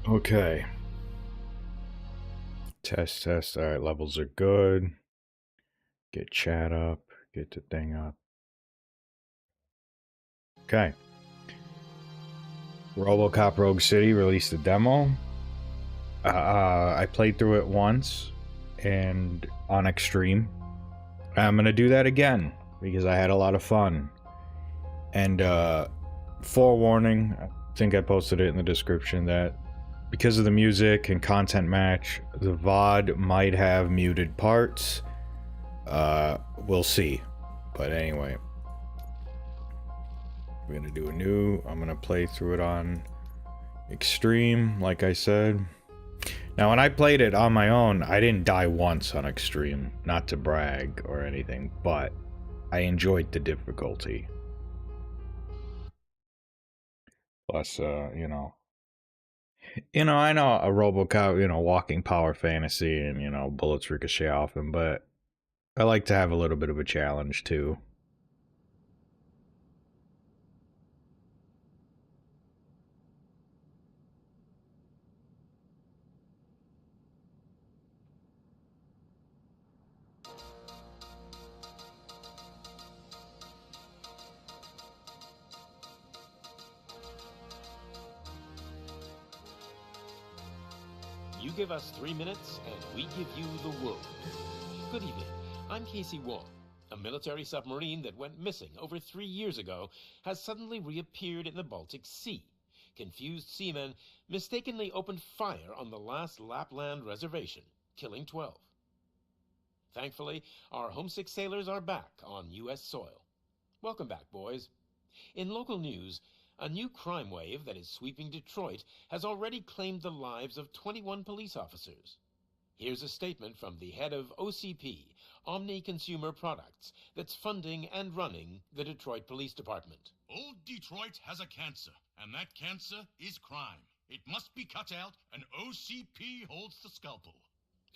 Okay. Test, test. All right, levels are good. Get chat up. Get the thing up. Okay. RoboCop Rogue City released a demo. I played through it once and on Extreme. I'm gonna do that again because I had a lot of fun. And forewarning, I think I posted it in the description that because of the music and content match, the VOD might have muted parts. We'll see. But anyway, we're gonna do a new. I'm gonna play through it on Extreme, like I said. Now, when I played it on my own, I didn't die once on Extreme. Not to brag or anything, but I enjoyed the difficulty. Plus, I know a RoboCop, walking power fantasy, and bullets ricochet off him, but I like to have a little bit of a challenge too. You give us 3 minutes, and we give you the world. Good evening. I'm Casey Wong. A military submarine that went missing over 3 years ago has suddenly reappeared in the Baltic Sea. Confused seamen mistakenly opened fire on the last Lapland reservation, killing 12. Thankfully, our homesick sailors are back on U.S. soil. Welcome back, boys. In local news, a new crime wave that is sweeping Detroit has already claimed the lives of 21 police officers. Here's a statement from the head of OCP, Omni Consumer Products, that's funding and running the Detroit Police Department. Old Detroit has a cancer, and that cancer is crime. It must be cut out, and OCP holds the scalpel.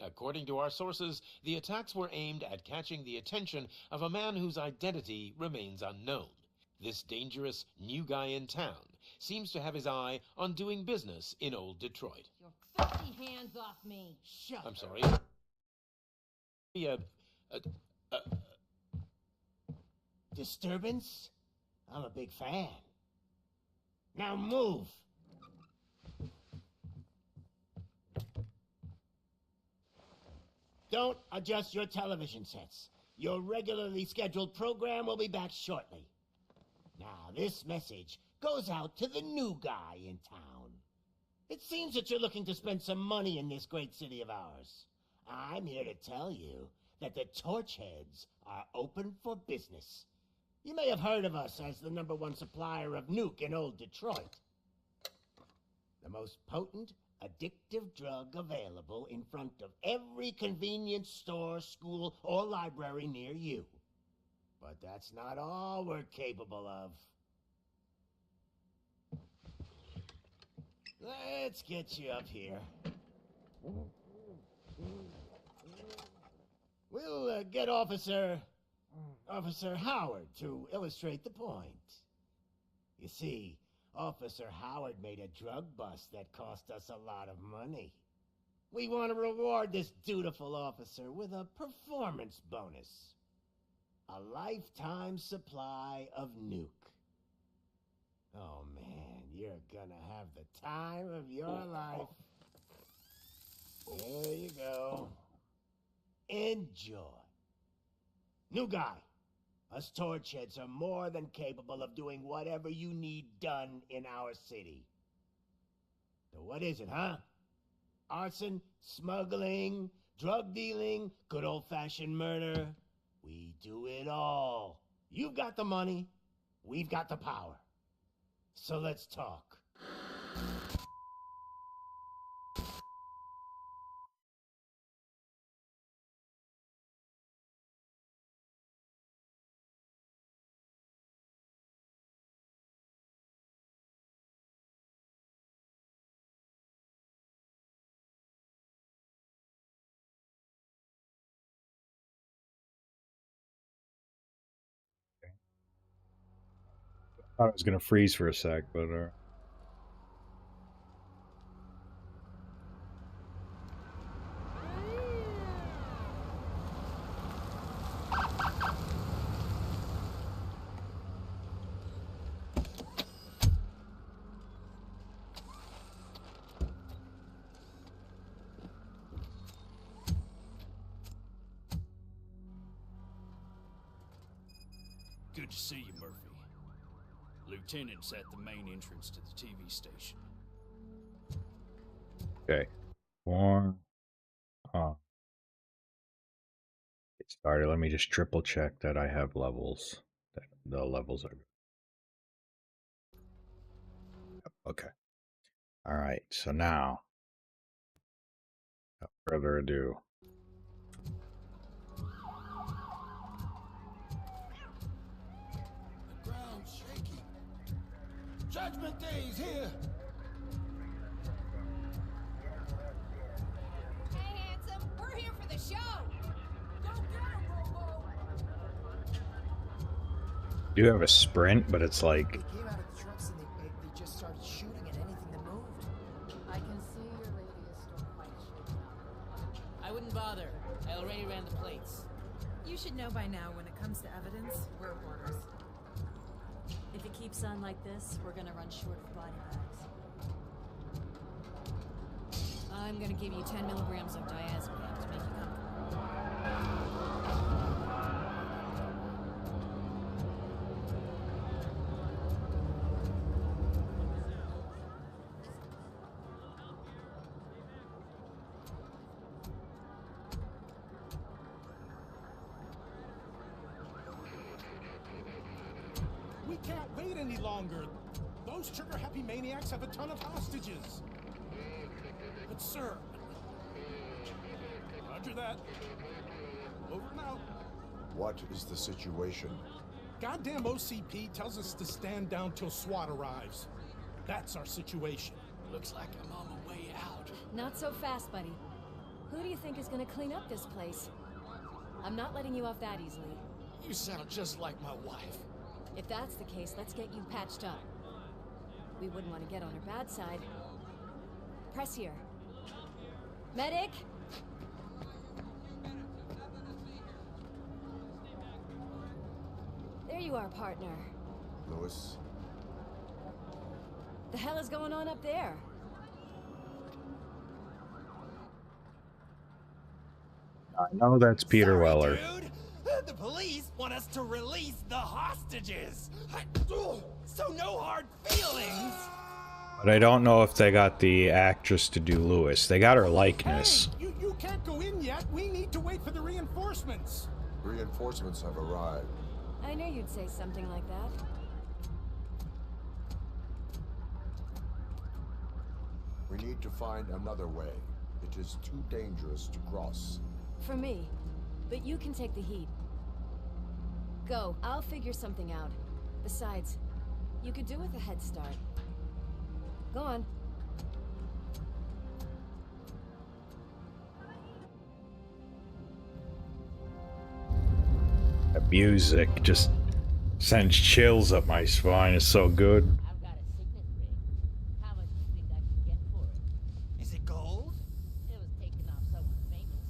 According to our sources, the attacks were aimed at catching the attention of a man whose identity remains unknown. This dangerous new guy in town seems to have his eye on doing business in old Detroit. Your filthy hands off me! Shut I'm up. sorry. Uh, Disturbance? I'm a big fan. Now move! Don't adjust your television sets. Your regularly scheduled program will be back shortly. Now, this message goes out to the new guy in town. It seems that you're looking to spend some money in this great city of ours. I'm here to tell you that the Torchheads are open for business. You may have heard of us as the #1 supplier of nuke in old Detroit. The most potent, addictive drug available in front of every convenience store, school, or library near you. But that's not all we're capable of. Let's get you up here. We'll get Officer Howard to illustrate the point. You see, Officer Howard made a drug bust that cost us a lot of money. We want to reward this dutiful officer with a performance bonus. A lifetime supply of nuke. Oh man, you're gonna have the time of your life. There you go. Enjoy. New guy. Us Torchheads are more than capable of doing whatever you need done in our city. So what is it, huh? Arson, smuggling, drug dealing, good old-fashioned murder. We do it all. You've got the money, we've got the power. So let's talk. Thought it was gonna freeze for a sec, but Good to see you, Murphy. Lieutenant's at the main entrance to the TV station. Okay. One. It started. Let me just triple check that I have levels. That the levels are. Okay. All right. So now, without further ado. The ground's shaking. Judgment Day's here. Hey, handsome, we're here for the show. Go get him, Robo. Do have a sprint, but it's like They came out of the trucks and they just started shooting at anything that moved. I can see your radius don't quite shape out. I wouldn't bother. I already ran the plates. You should know by now when it comes to evidence, we're reporters. If it keeps on like this, we're gonna run short of body bags. I'm gonna give you 10 milligrams of diazepam to make you comfortable. We can't wait any longer. Those trigger-happy maniacs have a ton of hostages. But sir... Roger that. Over and out. What is the situation? Goddamn OCP tells us to stand down till SWAT arrives. That's our situation. Looks like I'm on my way out. Not so fast, buddy. Who do you think is gonna clean up this place? I'm not letting you off that easily. You sound just like my wife. If that's the case, let's get you patched up. We wouldn't want to get on her bad side. Press here. Medic! There you are, partner. Lewis? The hell is going on up there? I know that's Peter Weller. Dude, the police want us to release the hostages. So no hard feelings. But I don't know if they got the actress to do Lewis. They got her likeness. Hey, you can't go in yet. We need to wait for the reinforcements. Reinforcements have arrived. I knew you'd say something like that. We need to find another way. It is too dangerous to cross. For me. But you can take the heat. Go. I'll figure something out. Besides, you could do with a head start. Go on. The music just sends chills up my spine. It's so good. I've got a signet ring. How much do you think I can get for it? Is it gold? It was taken off someone famous.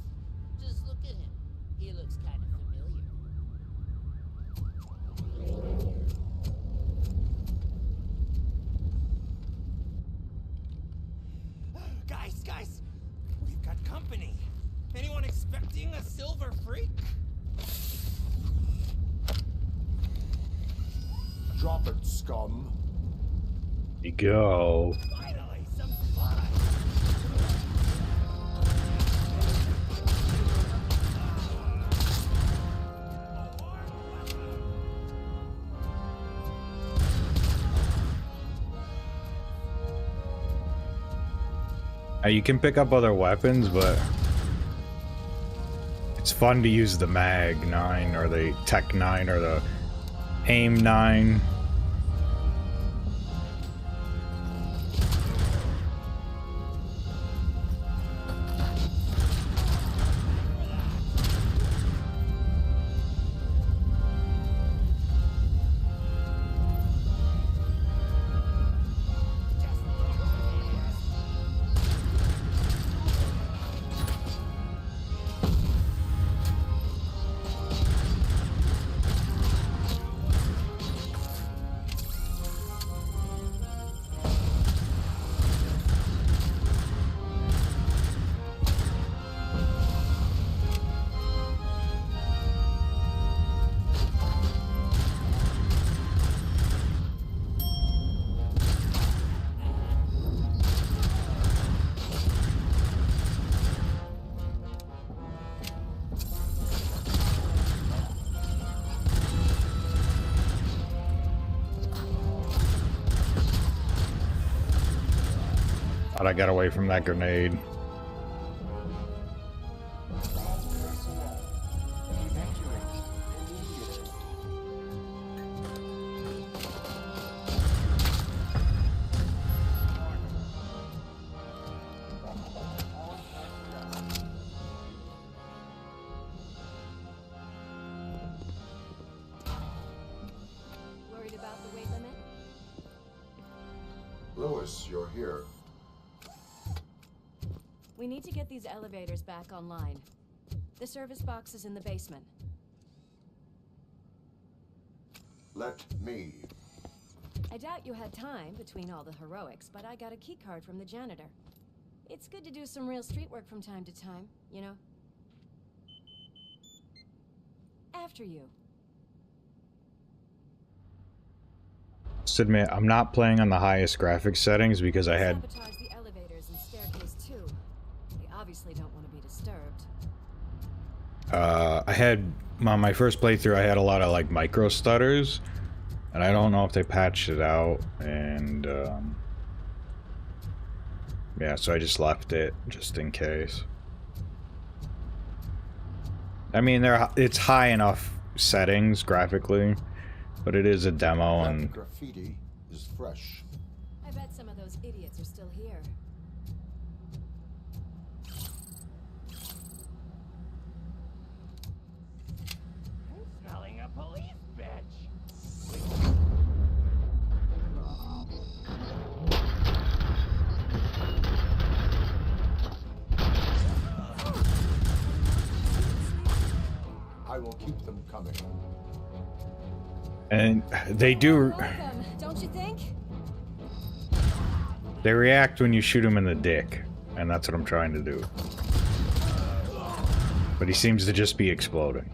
Just look at him. He looks kind of familiar. Guys, we've got company. Anyone expecting a silver freak? Drop it, scum. Here you go. Finally, some fun. You can pick up other weapons, but it's fun to use the Mag 9 or the Tech 9 or the Aim 9. But I got away from that grenade. Worried about the weight limit? Lewis, you're here. We need to get these elevators back online. The service box is in the basement. Let me. I doubt you had time between all the heroics, but I got a key card from the janitor. It's good to do some real street work from time to time, you know? After you. Just admit, I'm not playing on the highest graphics settings because I had... Sabotage the elevators and staircase too. They obviously don't want to be disturbed. I had... On my first playthrough, I had a lot of, like, micro stutters. And I don't know if they patched it out. And, yeah, so I just left it, just in case. I mean, it's high enough settings, graphically. But it is a demo, and... The graffiti is fresh. I bet some of those idiots are still here. I'm smelling a police bitch. I will keep them coming. And they do... Welcome, don't you think? They react when you shoot them in the dick. And that's what I'm trying to do. But he seems to just be exploding.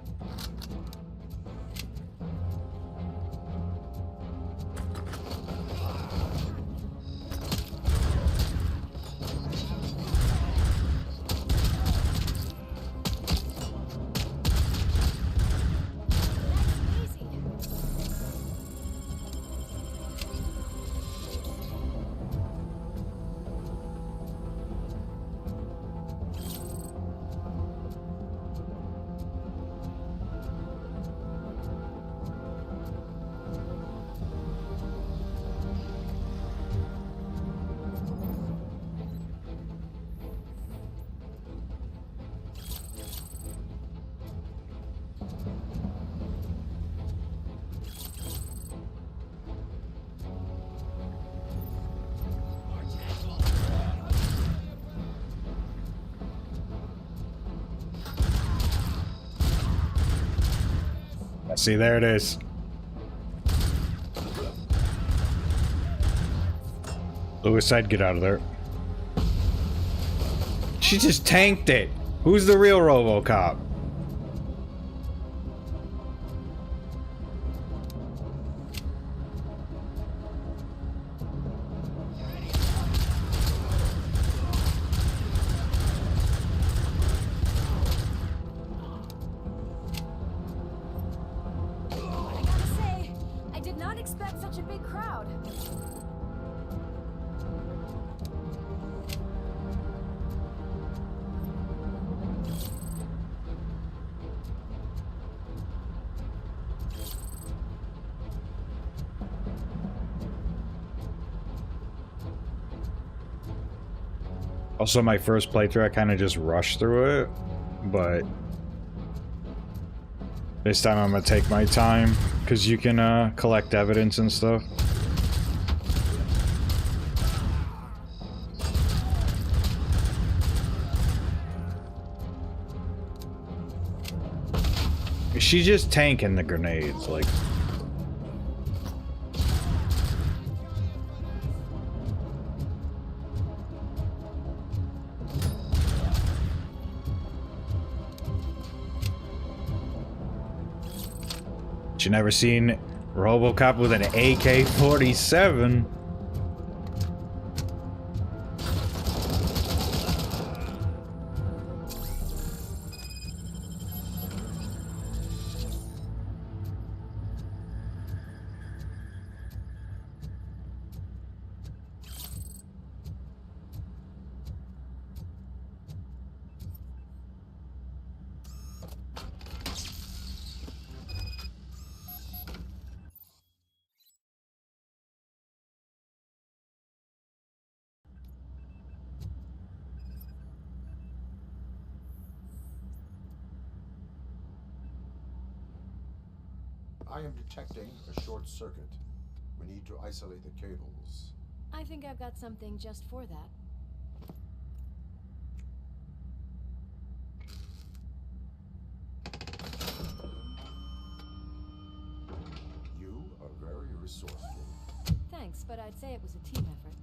See, there it is. Lewis, I'd get out of there. She just tanked it. Who's the real RoboCop? Also, my first playthrough, I kind of just rushed through it, but this time I'm gonna take my time, because you can collect evidence and stuff. She's just tanking the grenades, like... You never seen RoboCop with an AK-47? I am detecting a short circuit. We need to isolate the cables. I think I've got something just for that. You are very resourceful. Thanks, but I'd say it was a team effort.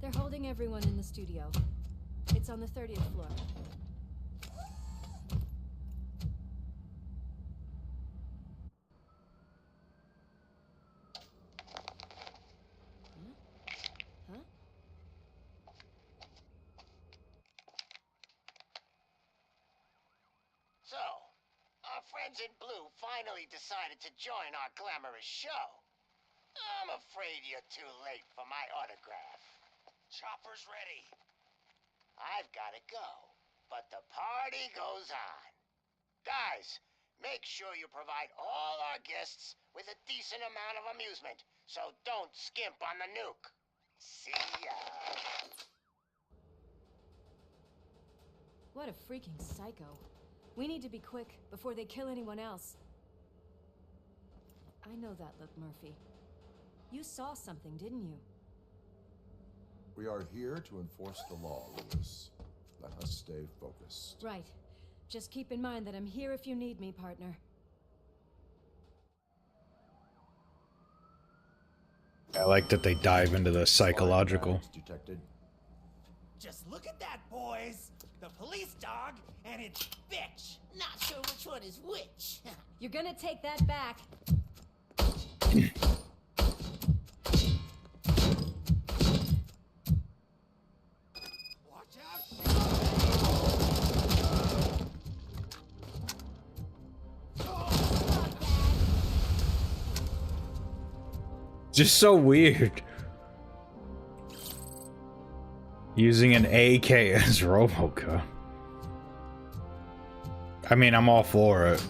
They're holding everyone in the studio. It's on the 30th floor. Huh? So, our friends in blue finally decided to join our glamorous show. I'm afraid you're too late for my autograph. Chopper's ready. I've got to go, but the party goes on. Guys, make sure you provide all our guests with a decent amount of amusement, so don't skimp on the nuke. See ya. What a freaking psycho. We need to be quick before they kill anyone else. I know that look, Murphy. You saw something, didn't you? We are here to enforce the law, Lewis. Let us stay focused. Right. Just keep in mind that I'm here if you need me, partner. I like that they dive into the psychological. Detected. Just look at that, boys. The police dog and its bitch. Not sure which one is which. You're gonna take that back. Watch out. Just so weird. Using an AK as RoboCop. I mean, I'm all for it.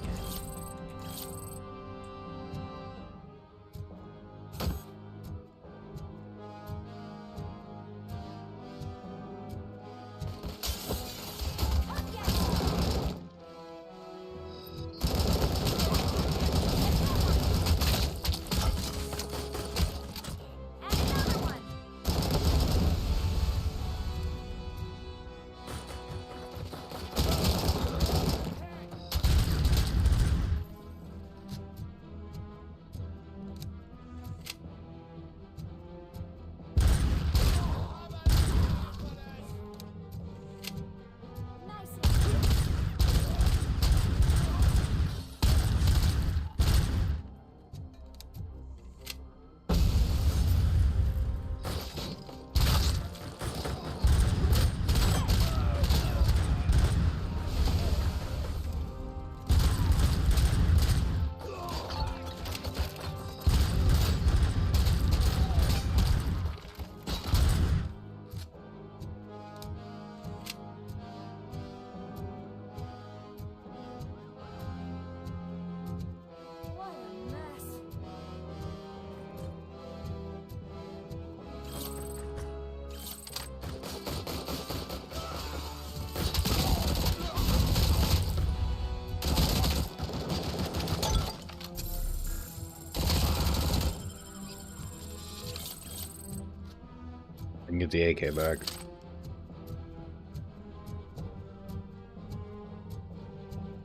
I can get the AK back.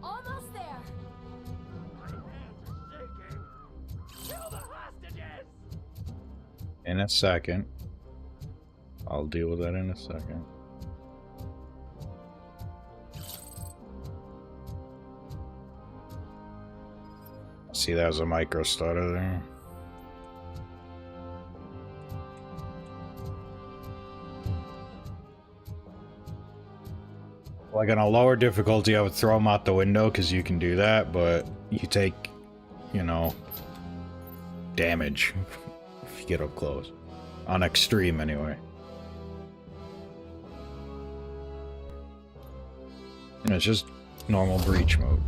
Almost there. My hands are shaking. Kill the hostages. In a second. I'll deal with that in a second. See, that was a micro starter there. Like on a lower difficulty, I would throw them out the window because you can do that, but you take, you know, damage if you get up close. On extreme, anyway. And it's just normal breach mode.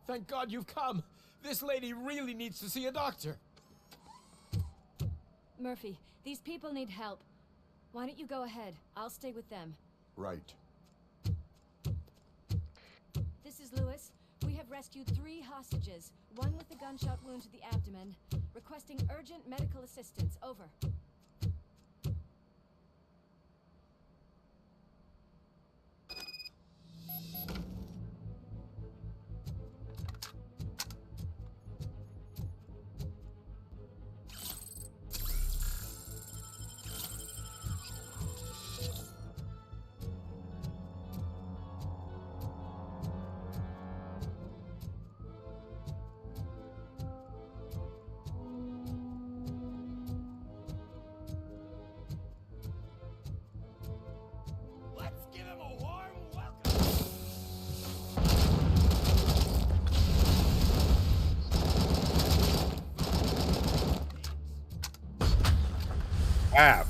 Thank God you've come. This lady really needs to see a doctor. Murphy, these people need help. Why don't you go ahead? I'll stay with them. Right. This is Lewis. We have rescued 3 hostages, one with a gunshot wound to the abdomen. Requesting urgent medical assistance. Over. Let's give him a warm welcome. Ah.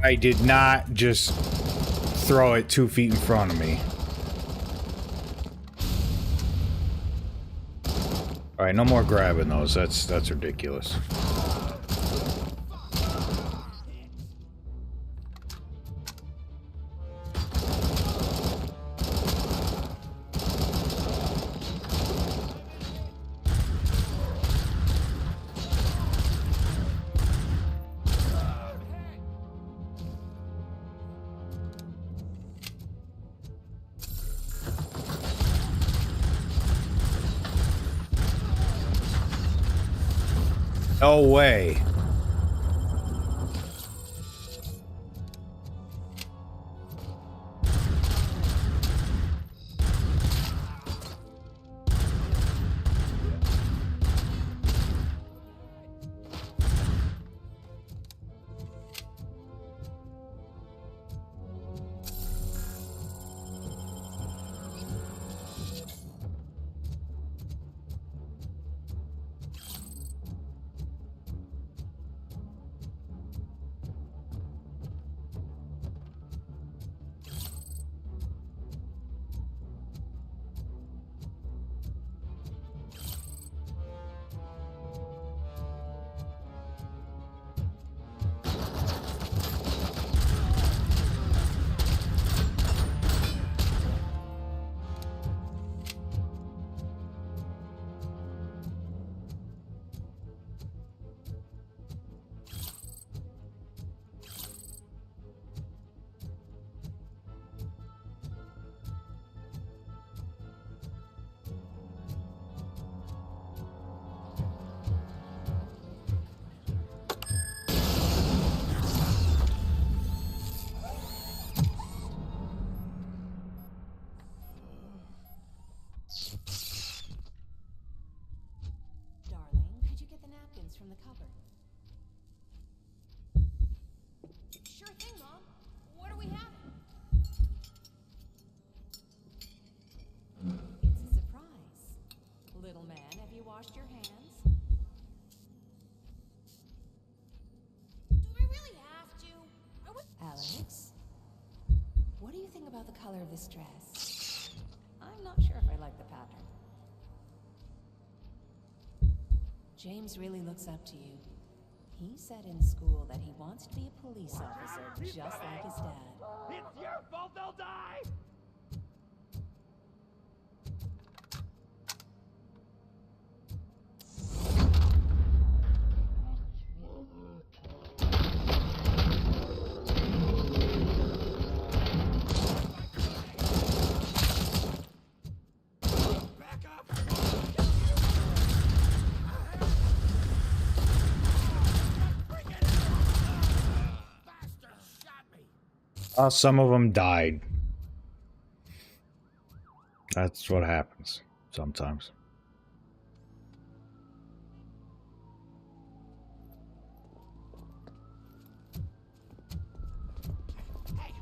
I did not just throw it 2 feet in front of me. All right, no more grabbing those. That's ridiculous. No way. from the cupboard. Sure thing, Mom. What do we have? It's a surprise. Little man, have you washed your hands? Do I really have to? Alex, what do you think about the color of this dress? I'm not sure if I like the pattern. James really looks up to you. He said in school that he wants to be a police officer, just like his dad. It's your fault they'll die! Some of them died. That's what happens sometimes. Hey,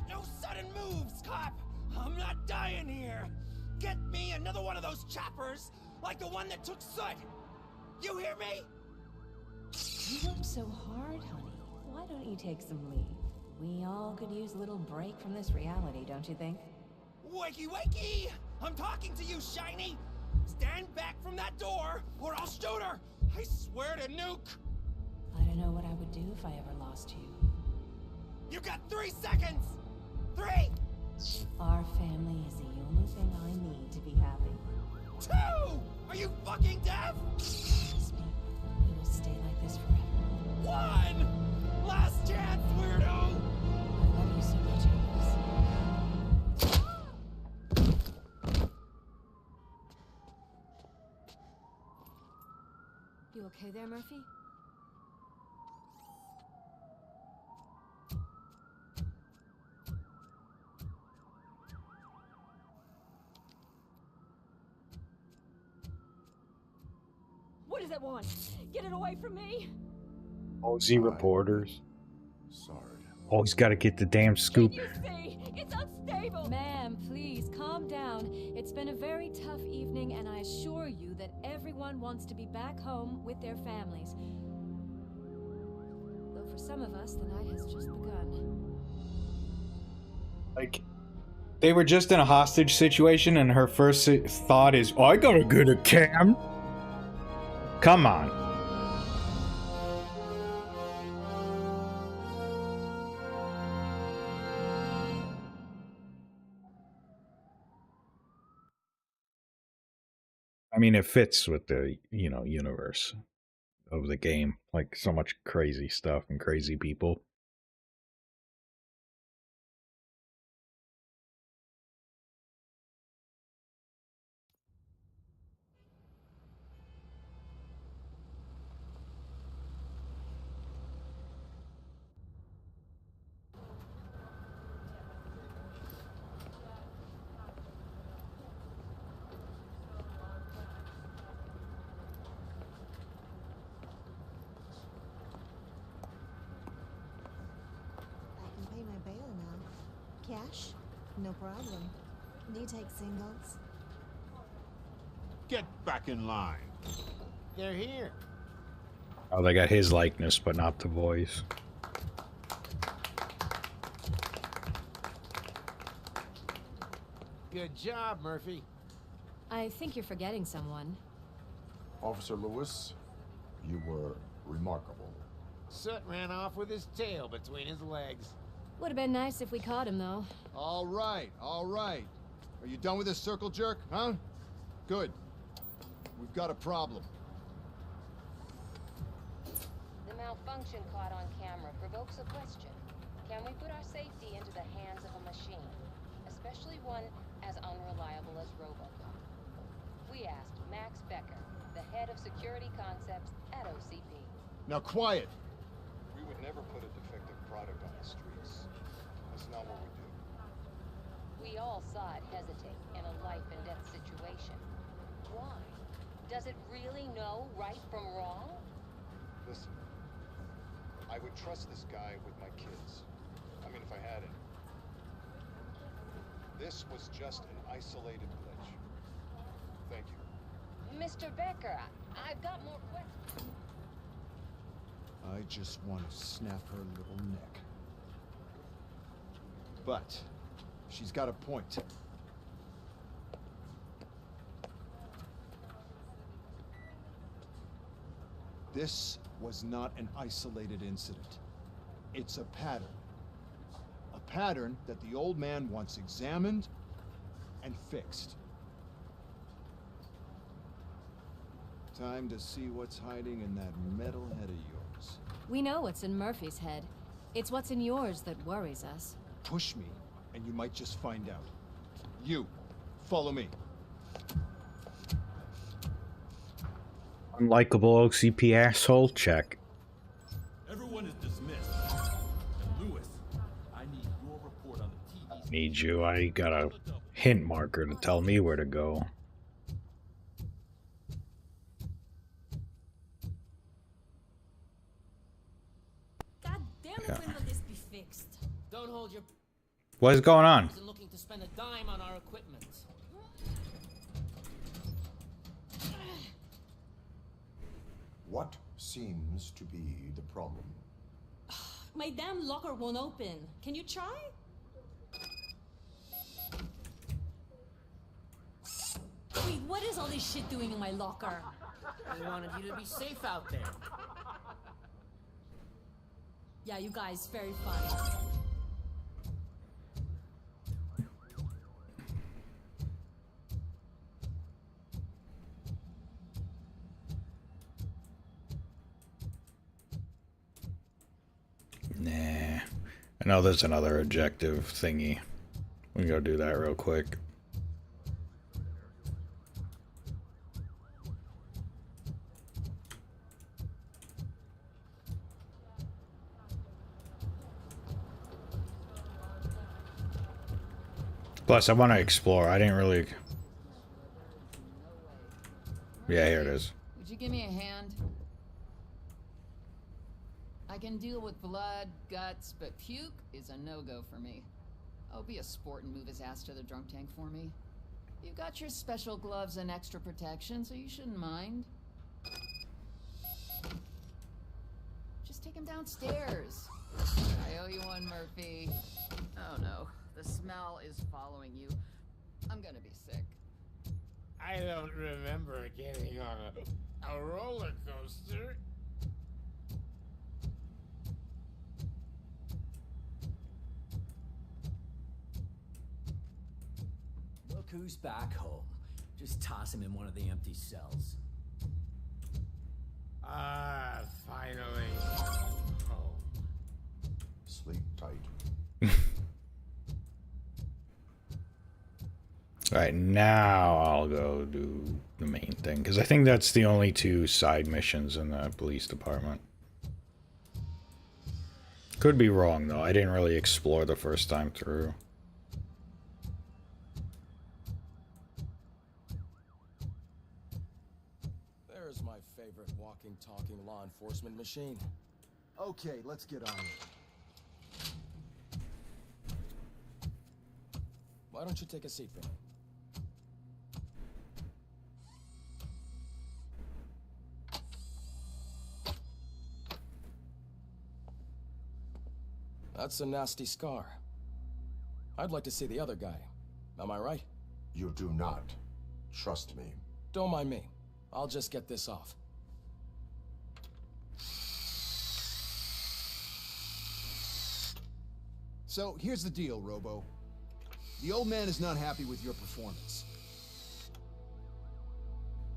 no sudden moves, cop! I'm not dying here! Get me another one of those choppers, like the one that took Soot! You hear me? You work so hard, honey. Why don't you take some leave? We all could use a little break from this reality, don't you think? Wakey, wakey! I'm talking to you, Shiny! Stand back from that door, or I'll shoot her! I swear to nuke! I don't know what I would do if I ever lost you. You got 3 seconds! 3! Our family is the only thing I need to be happy. 2! Are you fucking deaf? Trust me, we will stay like this forever. 1! Last chance, weirdo! I love you so much, Alice. You okay there, Murphy? What does it want? Get it away from me! OZ reporters. Sorry. Always got to get the damn scoop. You see, it's unstable! Ma'am, please, calm down. It's been a very tough evening, and I assure you that everyone wants to be back home with their families. Though for some of us, the night has just begun. Like, they were just in a hostage situation, and her first thought is, "Oh, I gotta get a cam." Come on. I mean, it fits with the, universe of the game. Like, so much crazy stuff and crazy people. I can pay my bail now. Cash? No problem. Do you take singles? Get back in line. They're here. Oh, they got his likeness, but not the voice. Good job, Murphy. I think you're forgetting someone. Officer Lewis, you were remarkable. Soot ran off with his tail between his legs. Would have been nice if we caught him, though. All right, all right. Are you done with this circle jerk, huh? Good. We've got a problem. The malfunction caught on camera provokes a question. Can we put our safety into the hands of a machine? Especially one as unreliable as RoboCop. We asked Max Becker, the head of security concepts at OCP. Now quiet! We would never put a defective product on the streets. That's not what we do. We all saw it hesitate in a life and death situation. Why? Does it really know right from wrong? Listen, I would trust this guy with my kids. I mean, if I had any. This was just an isolated glitch. Thank you. Mr. Becker, I've got more questions. I just want to snap her little neck. But she's got a point. This was not an isolated incident. It's a pattern. A pattern that the old man wants examined and fixed. Time to see what's hiding in that metal head of yours. We know what's in Murphy's head. It's what's in yours that worries us. Push me, and you might just find out. You, follow me. Unlikable OCP asshole, check. Everyone is dismissed. And Lewis, I need your report Need you. I got a hint marker to tell me where to go. God damn it, when will this be fixed? Don't hold your... What is going on? Isn't looking to spend a dime on our equipment. What seems to be the problem? My damn locker won't open. Can you try? Wait, what is all this shit doing in my locker? We wanted you to be safe out there. Yeah, you guys, very funny. Nah. I know there's another objective thingy. We can go do that real quick. Plus, I want to explore. I didn't really... Yeah, here it is. Would you give me a hand? I can deal with blood, guts, but puke is a no-go for me. Oh, be a sport and move his ass to the drunk tank for me. You got your special gloves and extra protection, so you shouldn't mind. Just take him downstairs. I owe you one, Murphy. Oh no, the smell is following you. I'm gonna be sick. I don't remember getting on a roller coaster. Look who's back home. Just toss him in one of the empty cells. Ah, finally. Home. Sleep tight. Alright, now I'll go do the main thing. Because I think that's the only two side missions in the police department. Could be wrong, though. I didn't really explore the first time through. There's my favorite walking, talking law enforcement machine. Okay, let's get on it. Why don't you take a seat, Vinny? That's a nasty scar. I'd like to see the other guy. Am I right? You do not. Trust me. Don't mind me. I'll just get this off. So, here's the deal, Robo. The old man is not happy with your performance.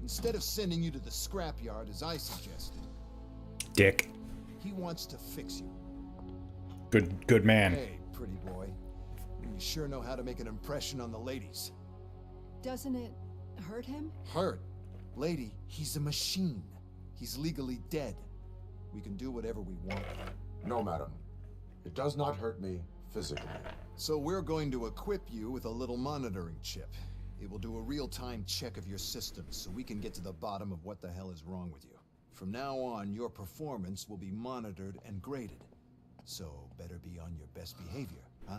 Instead of sending you to the scrapyard, as I suggested... Dick. He wants to fix you. Good man. Hey, pretty boy. You sure know how to make an impression on the ladies. Doesn't it hurt him? Hurt? Lady, he's a machine. He's legally dead. We can do whatever we want. No, madam. It does not hurt me physically. So we're going to equip you with a little monitoring chip. It will do a real-time check of your systems so we can get to the bottom of what the hell is wrong with you. From now on, your performance will be monitored and graded. So better be on your best behavior, huh?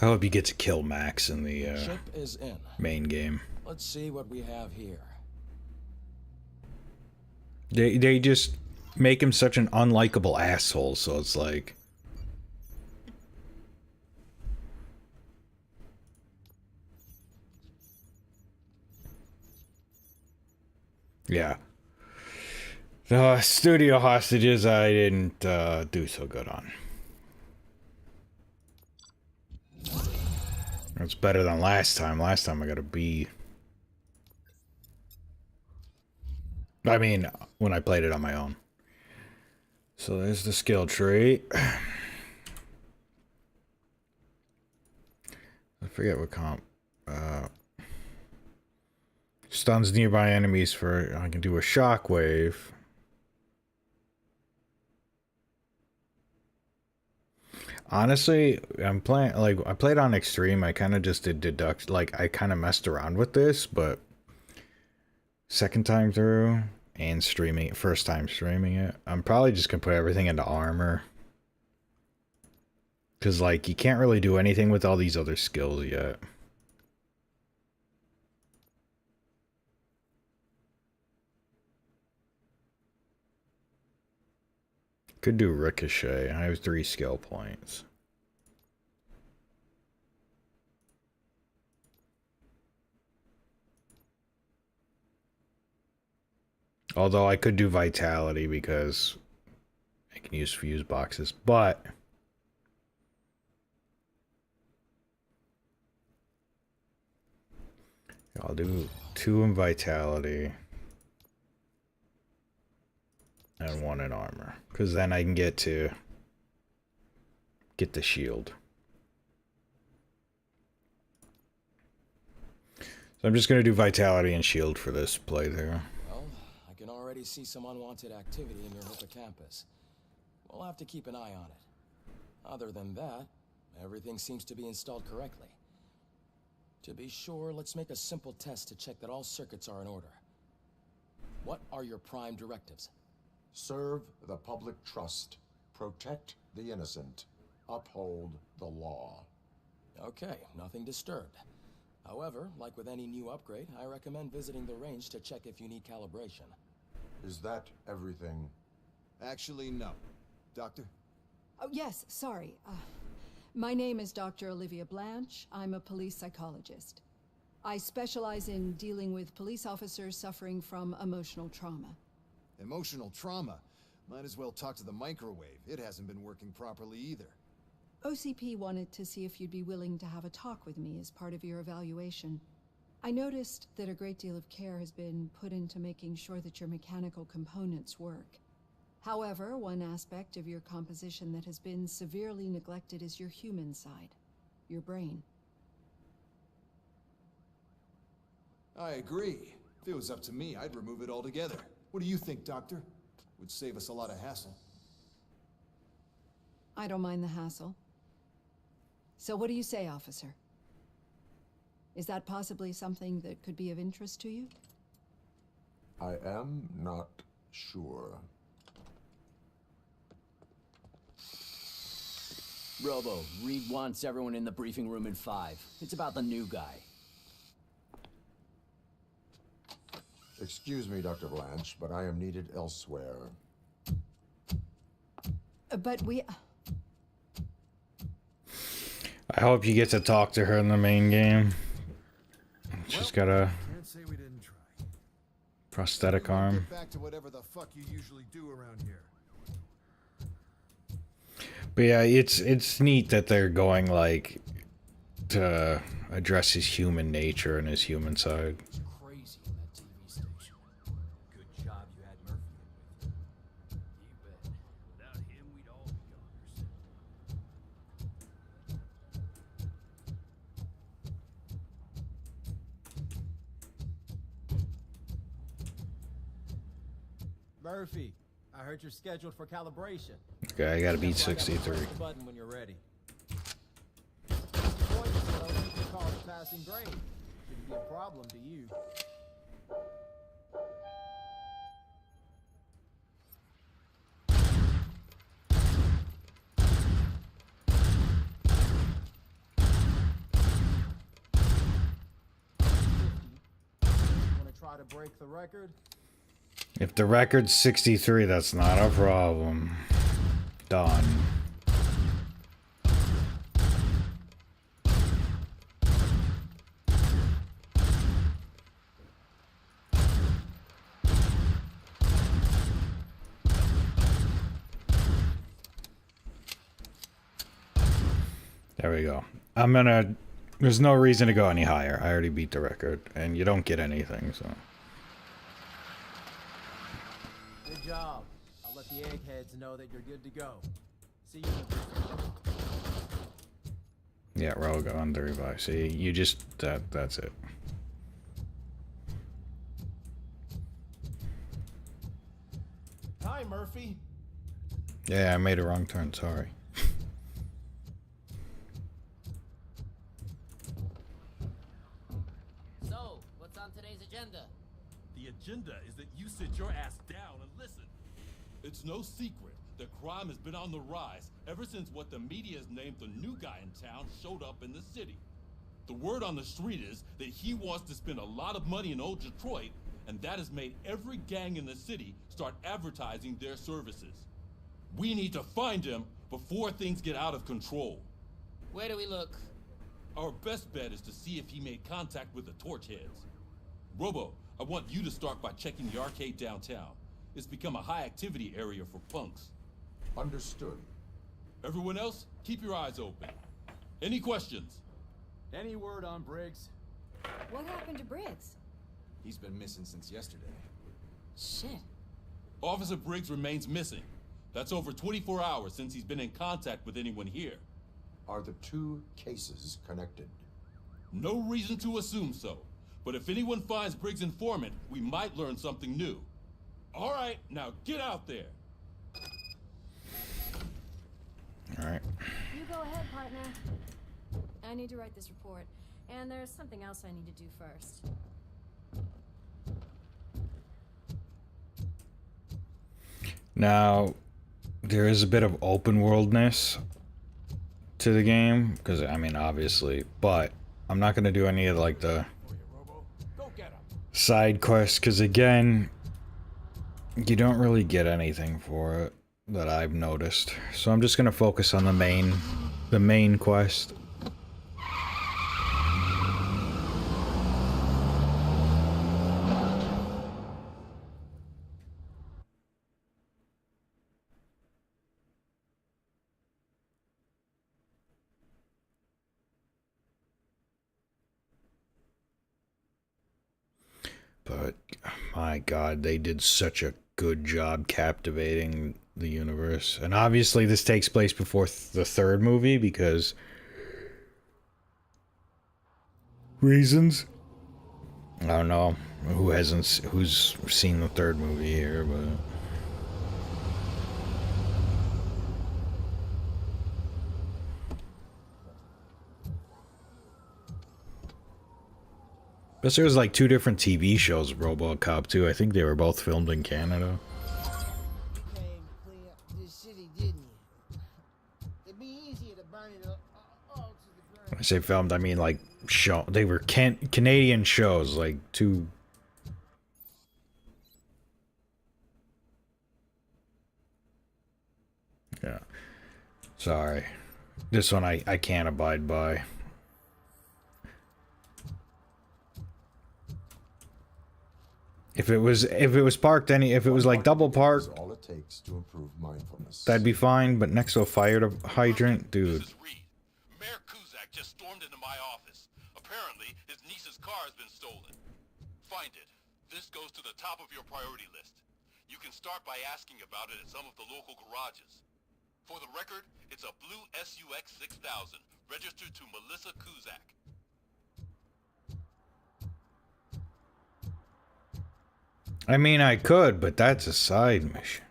I hope he gets to kill Max in the Chip is in. main game. Let's see what we have here. They just make him such an unlikable asshole, so it's like... Yeah. The studio hostages I didn't do so good on. It's better than last time. Last time I got a B. I mean, when I played it on my own. So there's the skill tree. I forget what comp. Stuns nearby enemies for... I can do a shockwave. Honestly, I'm playing, like, I played on extreme. I kind of just did deduct, like, I kind of messed around with this, but second time through and streaming it, first time streaming it, I'm probably just gonna put everything into armor. Because, like, you can't really do anything with all these other skills yet. Could do ricochet. I have 3 skill points. Although I could do vitality because I can use fuse boxes, but I'll do 2 in vitality and 1 in armor, because then I can get the shield. So I'm just going to do vitality and shield for this playthrough. Well, I can already see some unwanted activity in your hippocampus. We'll have to keep an eye on it. Other than that, everything seems to be installed correctly. To be sure, let's make a simple test to check that all circuits are in order. What are your prime directives? Serve the public trust. Protect the innocent. Uphold the law. Okay, nothing disturbed. However, like with any new upgrade, I recommend visiting the range to check if you need calibration. Is that everything? Actually, no. Doctor? Oh, yes, sorry. My name is Dr. Olivia Blanche. I'm a police psychologist. I specialize in dealing with police officers suffering from emotional trauma. Emotional trauma? Might as well talk to the microwave. It hasn't been working properly either. OCP wanted to see if you'd be willing to have a talk with me as part of your evaluation. I noticed that a great deal of care has been put into making sure that your mechanical components work. However, one aspect of your composition that has been severely neglected is your human side, your brain. I agree. If it was up to me, I'd remove it altogether. What do you think, Doctor? Would save us a lot of hassle. I don't mind the hassle. So what do you say, officer? Is that possibly something that could be of interest to you? I am not sure. Robo, Reed wants everyone in the briefing room in 5. It's about the new guy. Excuse me, Dr. Blanche, but I am needed elsewhere. But we... I hope you get to talk to her in the main game. She's got a prosthetic arm. Get back to whatever the fuck you usually do around here. But yeah, it's neat that they're going, like, to address his human nature and his human side. Crazy in that TV station. Good job you had Murphy in with you. You bet. Without him, we'd all be goners. Murphy, I heard you're scheduled for calibration. Okay, I gotta beat 63. Press the button when you're ready. Point, so you can call it passing grade. Shouldn't be a problem to you. Want to try to break the record? If the record's 63, that's not a problem. Done. There we go. There's no reason to go any higher. I already beat the record, and you don't get anything, so. Good job. I'll let the eggheads know that you're good to go. See you in the briefing room. Yeah, Rogue on the revive. See, you just, that's it. Hi, Murphy. Yeah, I made a wrong turn, sorry. on today's agenda? The agenda is that you sit your ass down and listen. It's no secret that crime has been on the rise ever since what the media has named the new guy in town showed up in the city. The word on the street is that he wants to spend a lot of money in old Detroit, and that has made every gang in the city start advertising their services. We need to find him before things get out of control. Where do we look? Our best bet is to see if he made contact with the Torchheads. Robo, I want you to start by checking the arcade downtown. It's become a high-activity area for punks. Understood. Everyone else, keep your eyes open. Any questions? Any word on Briggs? What happened to Briggs? He's been missing since yesterday. Shit. Officer Briggs remains missing. That's over 24 hours since he's been in contact with anyone here. Are the two cases connected? No reason to assume so. But if anyone finds Briggs' informant, we might learn something new. All right, now get out there. All right. You go ahead, partner. I need to write this report, and there's something else I need to do first. Now, there is a bit of open worldness to the game, because, I mean, obviously, but I'm not going to do any of, like, the side quests, because, again, you don't really get anything for it that I've noticed. So I'm just going to focus on the main quest. But, my God, they did such a good job captivating the universe. And obviously this takes place before the third movie because... reasons? I don't know who's seen the third movie here, but... Plus, there was like 2 different TV shows of RoboCop too. I think they were both filmed in Canada. You came to clean up this city, didn't you? It'd be easier to burn it all to the ground. When I say filmed, I mean like show. They were Canadian shows, like 2. Yeah. Sorry. This one I can't abide by. If it was parked if it was like double parked, all it takes to improve mindfulness. that'd be fine, but next to a fire hydrant, dude. Mayor Kuzak just stormed into my office. Apparently, his niece's car has been stolen. Find it. This goes to the top of your priority list. You can start by asking about it at some of the local garages. For the record, it's a blue SUX 6000, registered to Melissa Kuzak. I mean, I could, but that's a side mission.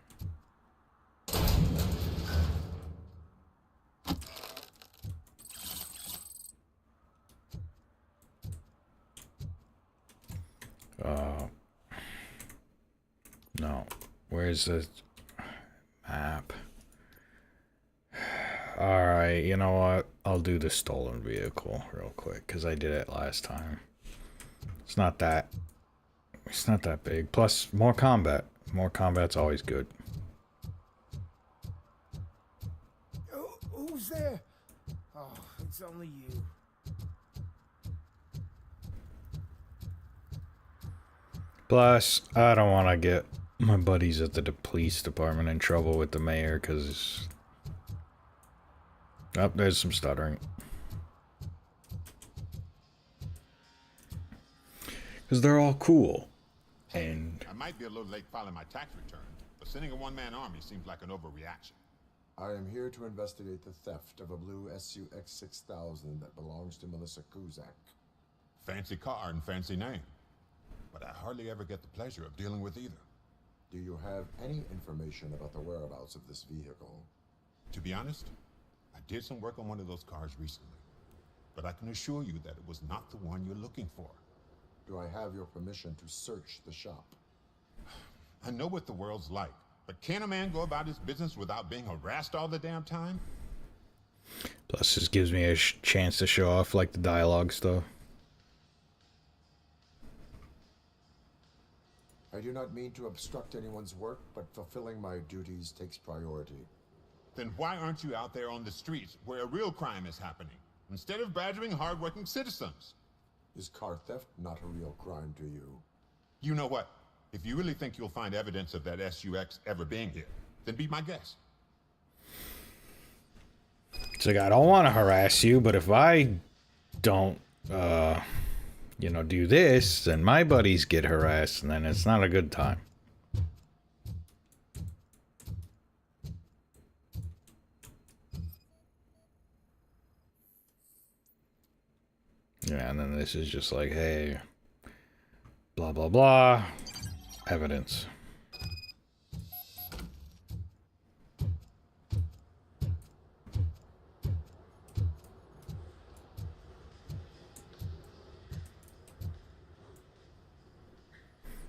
No. Where's the map? Alright, you know what? I'll do the stolen vehicle real quick, because I did it last time. It's not that big. Plus, more combat. More combat's always good. Who's there? Oh, it's only you. Plus, I don't want to get my buddies at the police department in trouble with the mayor, because... Oh, there's some stuttering. Because they're all cool. And I might be a little late filing my tax return, but sending a one-man army seems like an overreaction. I am here to investigate the theft of a blue SUX 6000 that belongs to Melissa Kuzak. Fancy car and fancy name, but I hardly ever get the pleasure of dealing with either. Do you have any information about the whereabouts of this vehicle? To be honest, I did some work on one of those cars recently, but I can assure you that it was not the one you're looking for. Do I have your permission to search the shop? I know what the world's like, but can a man go about his business without being harassed all the damn time? Plus, this gives me a chance to show off, like, the dialogue stuff. I do not mean to obstruct anyone's work, but fulfilling my duties takes priority. Then why aren't you out there on the streets where a real crime is happening, instead of badgering hardworking citizens? Is car theft not a real crime to you? You know what? If you really think you'll find evidence of that SUX ever being here, then be my guest. It's like, I don't want to harass you, but if I don't, you know, do this, then my buddies get harassed, and then it's not a good time. Yeah, and then this is just like, hey, blah, blah, blah, evidence.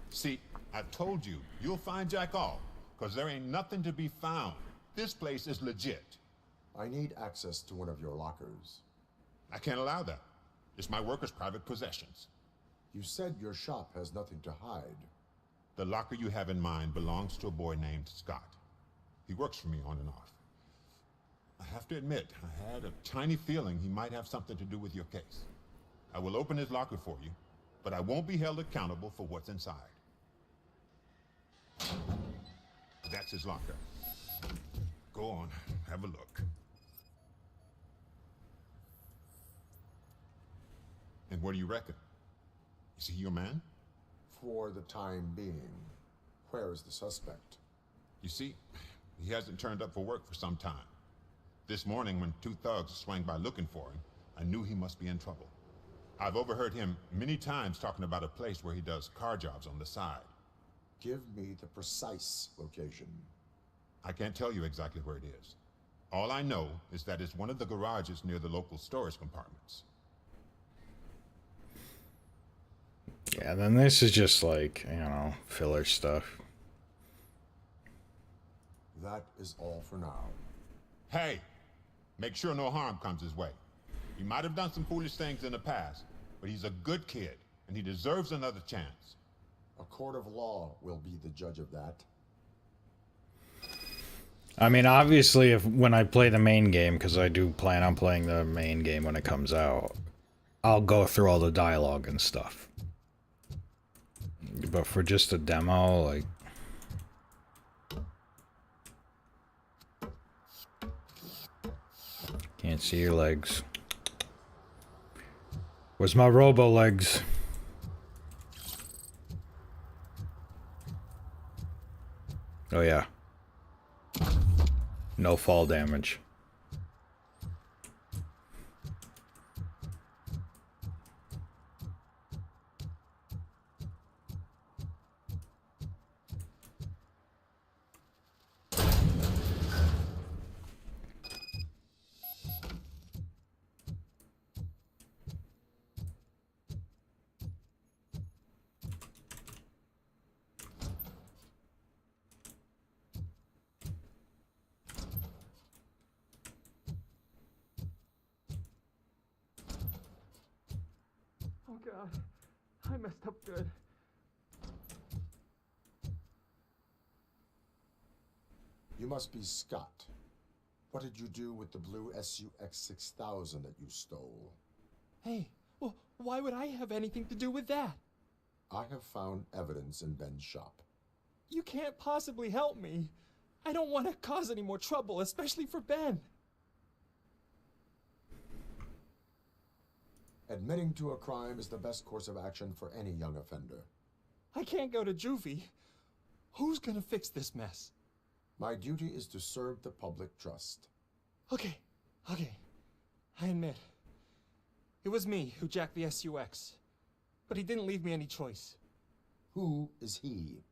See, I told you, you'll find Jack all, because there ain't nothing to be found. This place is legit. I need access to one of your lockers. I can't allow that. It's my workers' private possessions. You said your shop has nothing to hide. The locker you have in mind belongs to a boy named Scott. He works for me on and off. I have to admit, I had a tiny feeling he might have something to do with your case. I will open his locker for you, but I won't be held accountable for what's inside. That's his locker. Go on, have a look. And what do you reckon? Is he your man? For the time being. Where is the suspect? You see, he hasn't turned up for work for some time. This morning, when two thugs swang by looking for him, I knew he must be in trouble. I've overheard him many times talking about a place where he does car jobs on the side. Give me the precise location. I can't tell you exactly where it is. All I know is that it's one of the garages near the local storage compartments. Yeah, then this is just like, you know, filler stuff. That is all for now. Hey, make sure no harm comes his way. He might have done some foolish things in the past, but he's a good kid, and he deserves another chance. A court of law will be the judge of that. I mean, obviously, when I play the main game, because I do plan on playing the main game when it comes out, I'll go through all the dialogue and stuff. But for just a demo, like... Can't see your legs. Where's my robo legs? Oh yeah. No fall damage. Oh god, I messed up good. You must be Scott. What did you do with the blue SUX 6000 that you stole? Hey, well, why would I have anything to do with that? I have found evidence in Ben's shop. You can't possibly help me. I don't want to cause any more trouble, especially for Ben. Admitting to a crime is the best course of action for any young offender. I can't go to juvie. Who's gonna fix this mess? My duty is to serve the public trust. Okay. I admit. It was me who jacked the SUX. But he didn't leave me any choice. Who is he?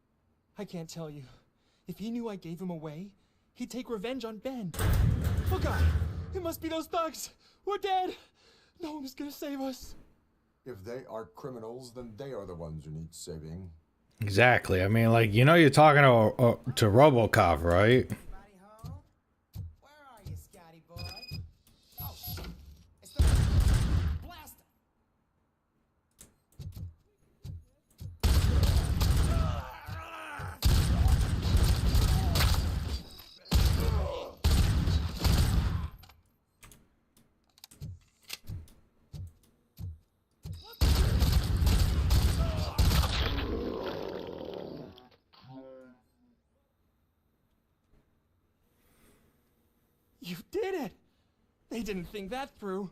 I can't tell you. If he knew I gave him away, he'd take revenge on Ben. Oh god! It must be those thugs! We're dead! No one is gonna save us. If they are criminals, then they are the ones who need saving. Exactly. I mean, like, you know, you're talking to RoboCop, right? You did it! They didn't think that through.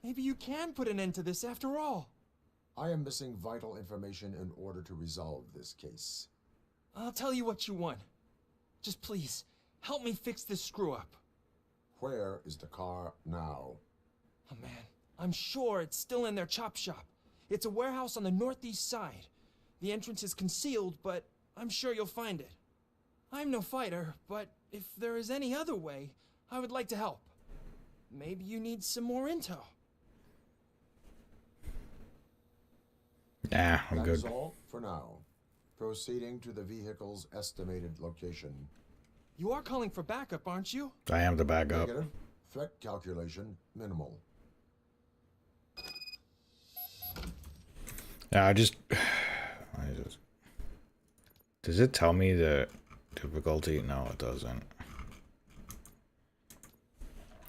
Maybe you can put an end to this after all. I am missing vital information in order to resolve this case. I'll tell you what you want. Just please, help me fix this screw-up. Where is the car now? Oh man, I'm sure it's still in their chop shop. It's a warehouse on the northeast side. The entrance is concealed, but I'm sure you'll find it. I'm no fighter, but if there is any other way, I would like to help. Maybe you need some more intel. Nah, I'm good. That's all for now. Proceeding to the vehicle's estimated location. You are calling for backup, aren't you? I am the backup. Negative. Threat calculation minimal. Yeah, I just... Does it tell me the difficulty? No, it doesn't.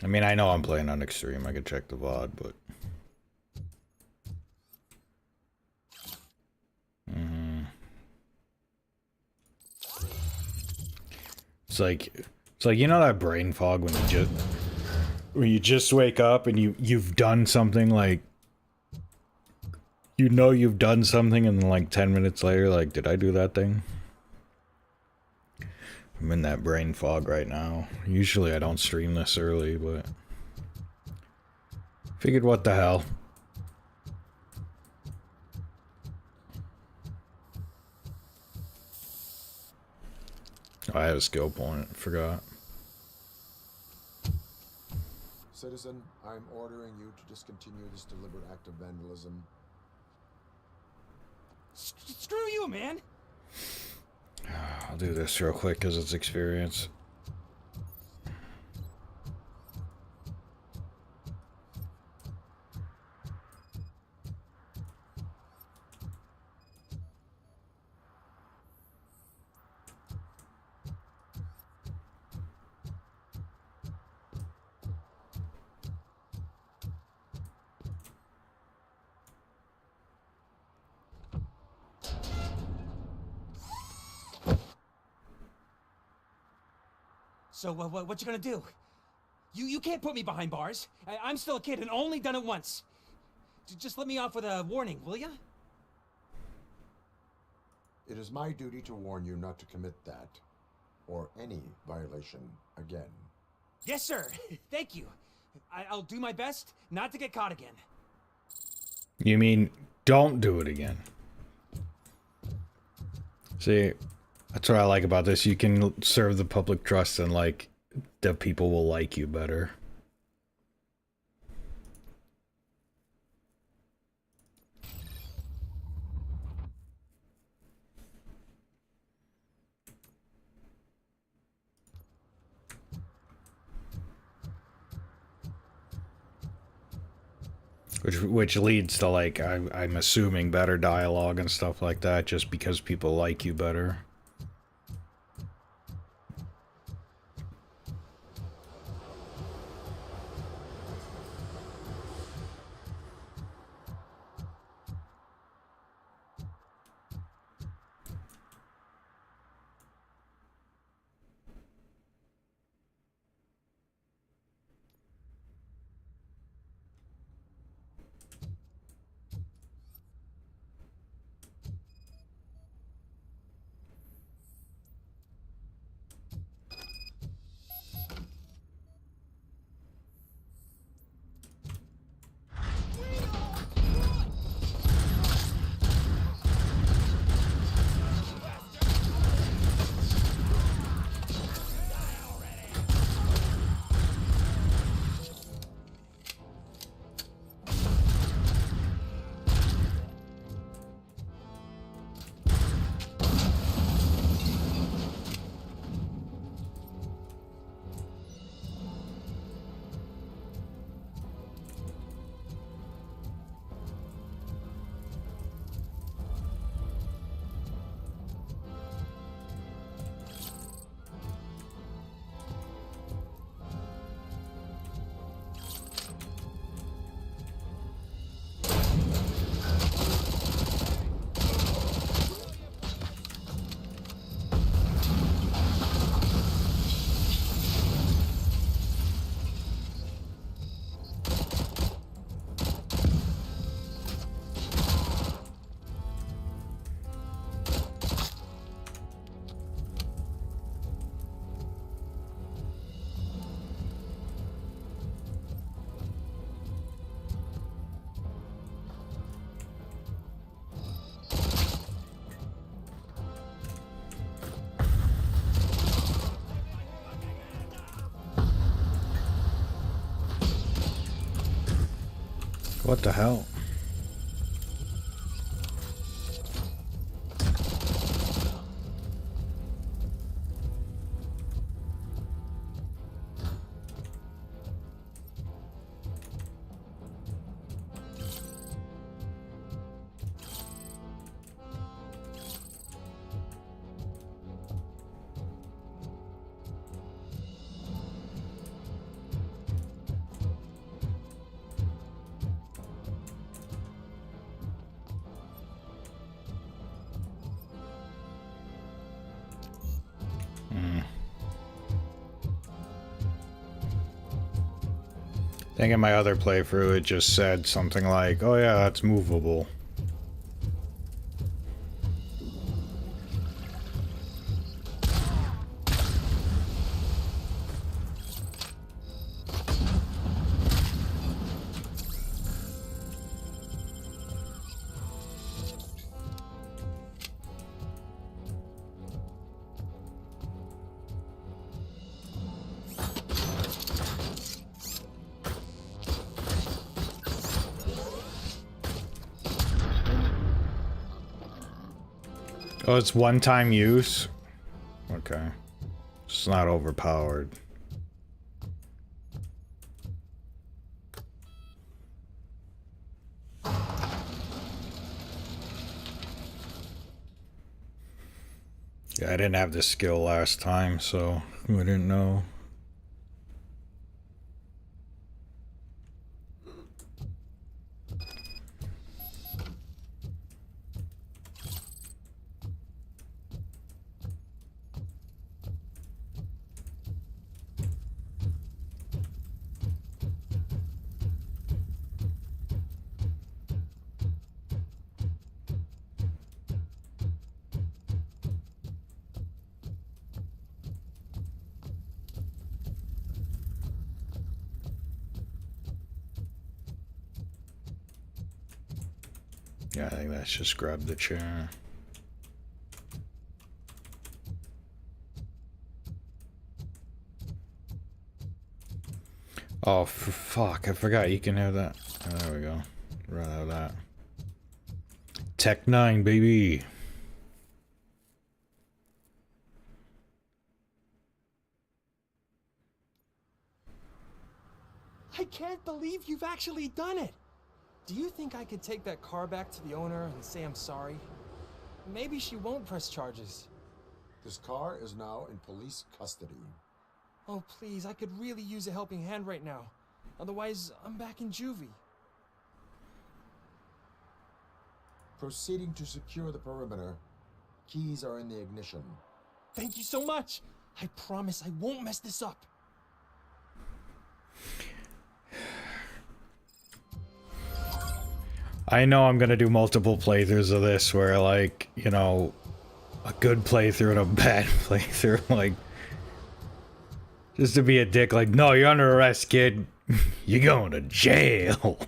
I mean, I know I'm playing on extreme. I could check the VOD, but... It's like, you know that brain fog when you just wake up and you've done something, like, you know you've done something, and then like 10 minutes later, like, did I do that thing? I'm in that brain fog right now. Usually I don't stream this early, but figured what the hell. Oh, I have a skill point. Forgot. Citizen, I'm ordering you to discontinue this deliberate act of vandalism. Screw you, man! I'll do this real quick because it's experience. So, what you gonna do? You can't put me behind bars. I'm still a kid and only done it once. Just let me off with a warning, will ya? It is my duty to warn you not to commit that, or any violation, again. Yes, sir. Thank you. I'll do my best not to get caught again. You mean, don't do it again. See, that's what I like about this. You can serve the public trust and, like, the people will like you better. Which leads to, like, I'm assuming better dialogue and stuff like that, just because people like you better. What the hell? I think in my other playthrough it just said something like, oh yeah, that's movable. Oh, it's one-time use? Okay. It's not overpowered. Yeah, I didn't have this skill last time, so I didn't know. Yeah, I think let's just grab the chair. Oh, fuck, I forgot you can have that. Oh, there we go. Run out of that. Tech 9, baby. I can't believe you've actually done it. Do you think I could take that car back to the owner and say I'm sorry? Maybe she won't press charges. This car is now in police custody. Oh, please, I could really use a helping hand right now. Otherwise, I'm back in juvie. Proceeding to secure the perimeter. Keys are in the ignition. Thank you so much. I promise I won't mess this up. I know I'm gonna do multiple playthroughs of this where, like, you know, a good playthrough and a bad playthrough, like, just to be a dick, like, no, you're under arrest, kid. You're going to jail.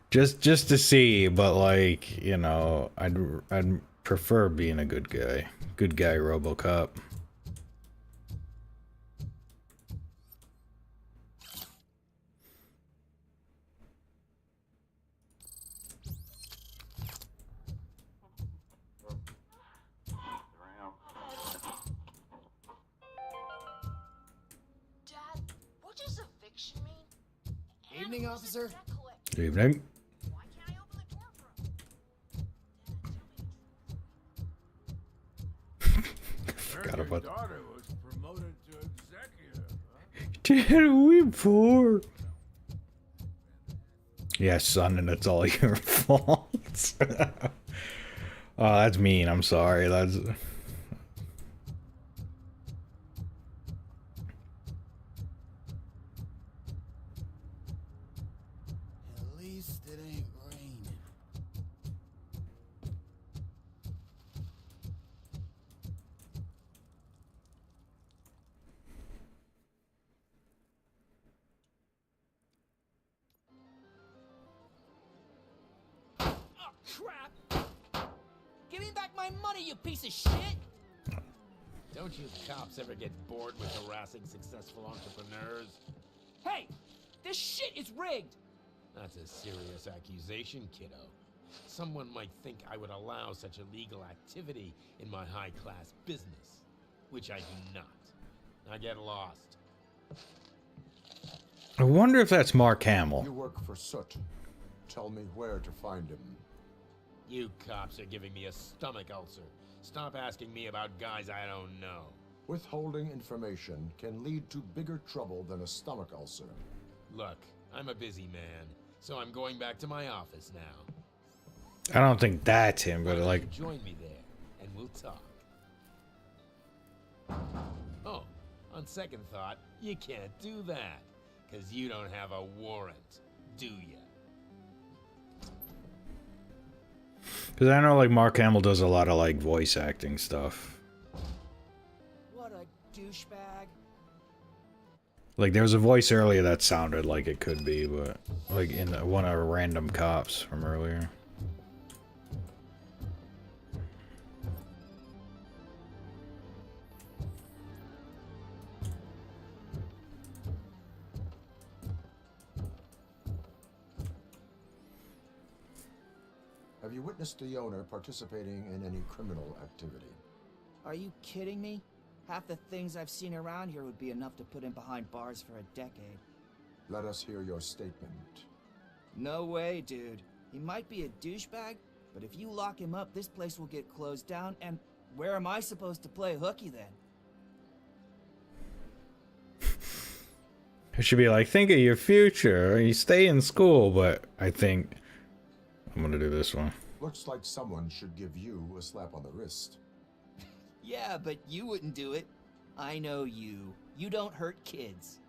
Just to see, but, like, you know, I'd prefer being a good guy. Good guy, RoboCop. Evening, officer. Good evening. Forgot about that. daughter was promoted to executive. Dad, we poor. Yeah, son, and it's all your fault. Oh, that's mean. I'm sorry. That's. At least it ain't raining. Oh, crap! Give me back my money, you piece of shit! Don't you cops ever get bored with harassing successful entrepreneurs? Hey! This shit is rigged! That's a serious accusation, kiddo. Someone might think I would allow such illegal activity in my high-class business, which I do not. Now get lost. I wonder if that's Mark Hamill. You work for Soot. Tell me where to find him. You cops are giving me a stomach ulcer. Stop asking me about guys I don't know. Withholding information can lead to bigger trouble than a stomach ulcer. Look, I'm a busy man, so I'm going back to my office now. I don't think that's him, but like... Join me there, and we'll talk. Oh, on second thought, you can't do that, because you don't have a warrant, do ya? Because I know like Mark Hamill does a lot of like voice acting stuff. What a douchebag. Like there was a voice earlier that sounded like it could be, but like in one of the random cops from earlier. Have you witnessed the owner participating in any criminal activity? Are you kidding me? Half the things I've seen around here would be enough to put him behind bars for a decade. Let us hear your statement. No way, dude. He might be a douchebag, but if you lock him up, this place will get closed down, and where am I supposed to play hooky then? It should be like, think of your future. You stay in school, but I think I'm gonna do this one. Looks like someone should give you a slap on the wrist. Yeah, but you wouldn't do it. I know you. You don't hurt kids.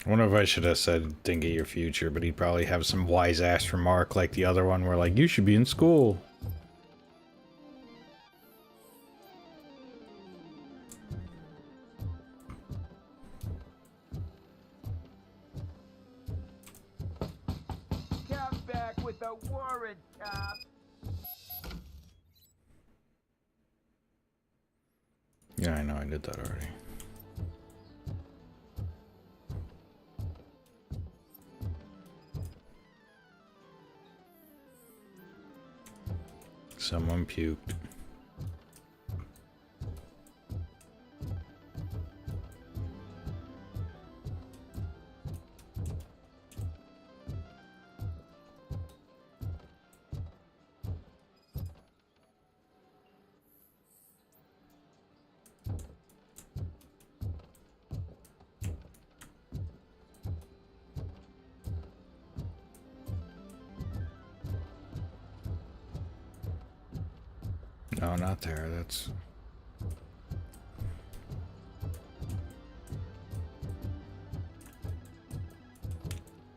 I wonder if I should have said think of your future, but he'd probably have some wise ass remark like the other one where like, you should be in school. Come back with a warrant, cop. Yeah, I know, I did that already. Someone puked. No, not there. That's...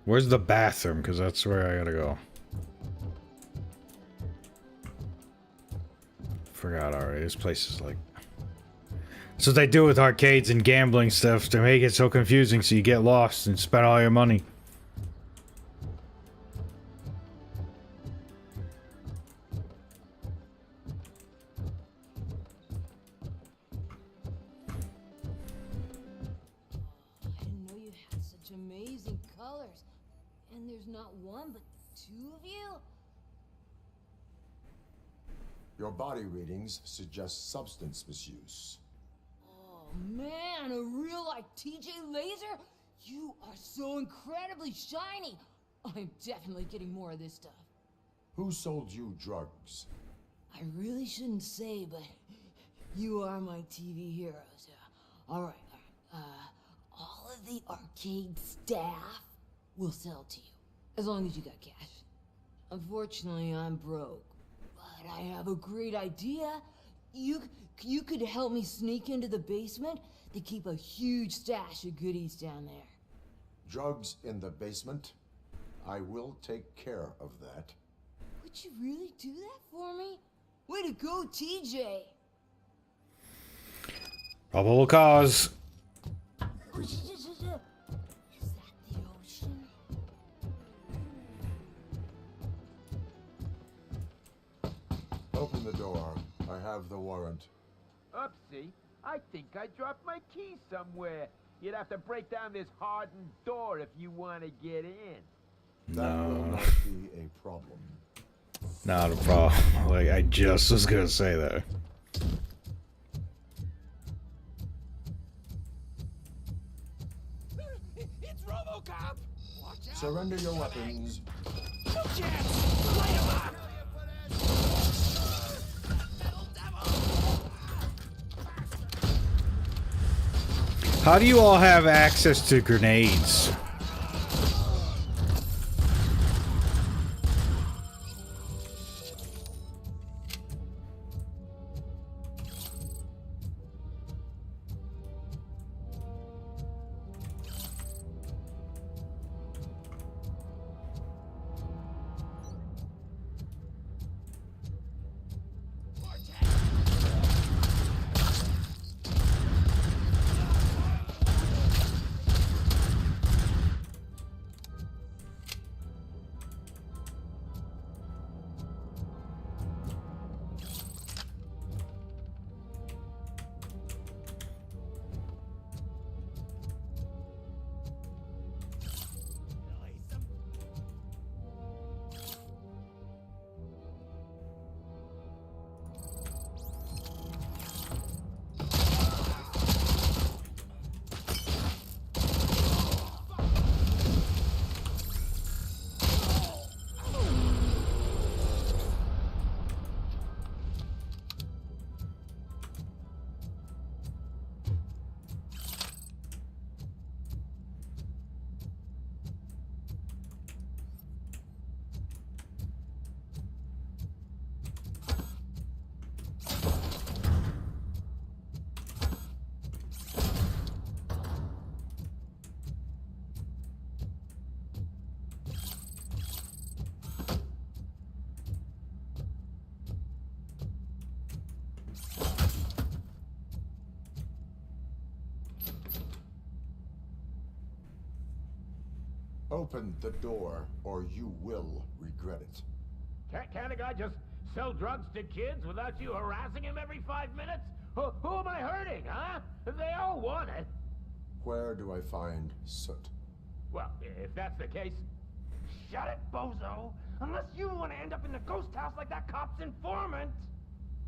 Where's the bathroom? Because that's where I gotta go. Forgot already. This place is like... That's what they do with arcades and gambling stuff to make it so confusing so you get lost and spend all your money. I didn't know you had such amazing colors. And there's not one, but two of you? Your body readings suggest substance misuse. Oh man, a real like TJ Laser? You are so incredibly shiny. I'm definitely getting more of this stuff. Who sold you drugs? I really shouldn't say, but you are my TV heroes. All right. All of the arcade staff will sell to you, as long as you got cash. Unfortunately, I'm broke, but I have a great idea. You could help me sneak into the basement. They keep a huge stash of goodies down there. Drugs in the basement? I will take care of that. Would you really do that for me? Way to go, TJ! Probable cause. Is that the ocean? Open the door. I have the warrant. Oopsie, I think I dropped my key somewhere. You'd have to break down this hardened door if you want to get in. That will No, not be a problem. not a problem. Like, I just was gonna say that. It's RoboCop! Watch out! Surrender your weapons. No chance! Light him up! How do you all have access to grenades? Open the door, or you will regret it. Can't a guy just sell drugs to kids without you harassing him every 5 minutes? Who am I hurting, huh? They all want it. Where do I find Soot? Well, if that's the case... Shut it, bozo! Unless you want to end up in the ghost house like that cop's informant!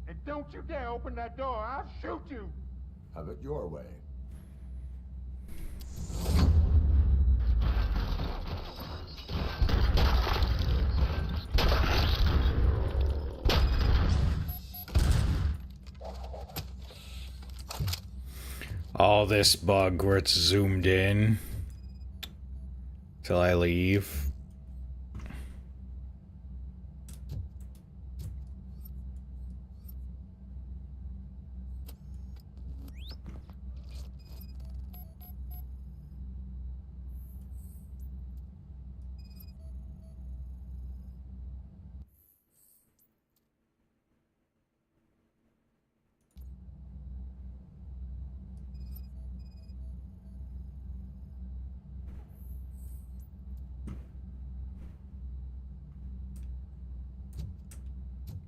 And don't you dare open that door, I'll shoot you! Have it your way. All this bug where it's zoomed in till I leave.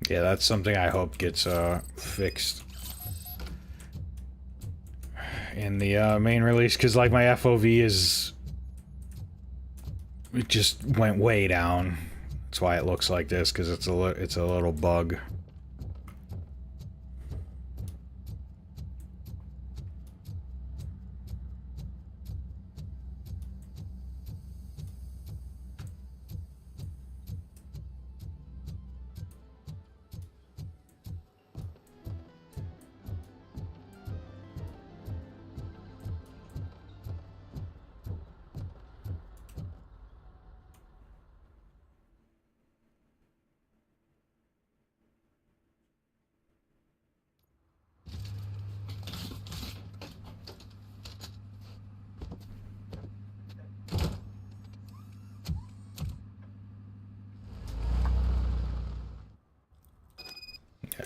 Yeah, that's something I hope gets fixed in the main release, because like my FOV is... It just went way down. That's why it looks like this, because it's a little bug.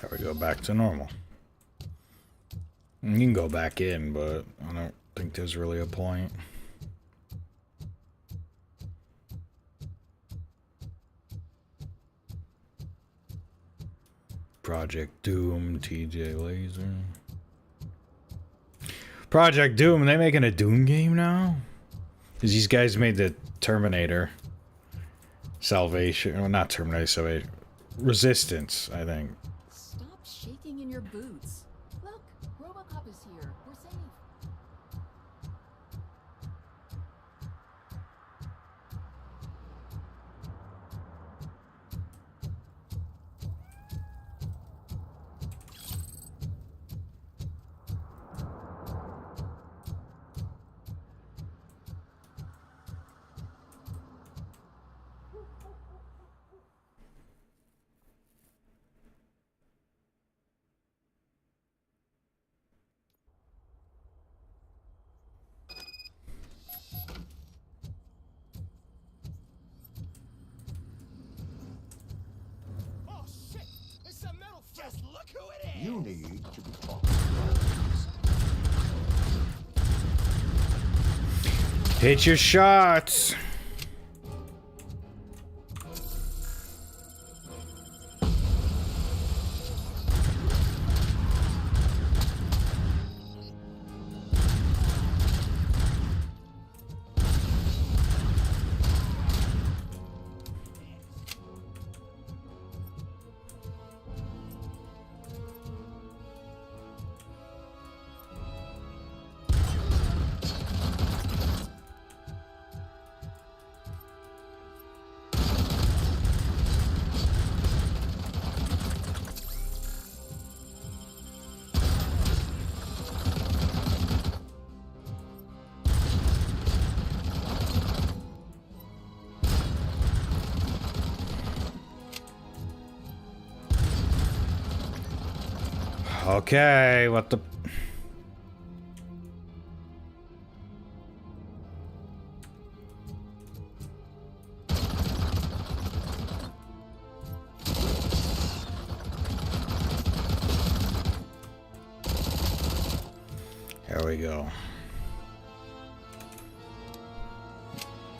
There we go, back to normal. You can go back in, but I don't think there's really a point. Project Doom, TJ Laser. Project Doom, they making a Doom game now? Because these guys made the Terminator. Salvation. Well, not Terminator, Salvation. Resistance, I think. Stop shaking in your boots. Look, RoboCop is here. We're safe. Oh shit! It's a metal. Just look who it is. You need to be Hit your shots. Okay, what the... There we go.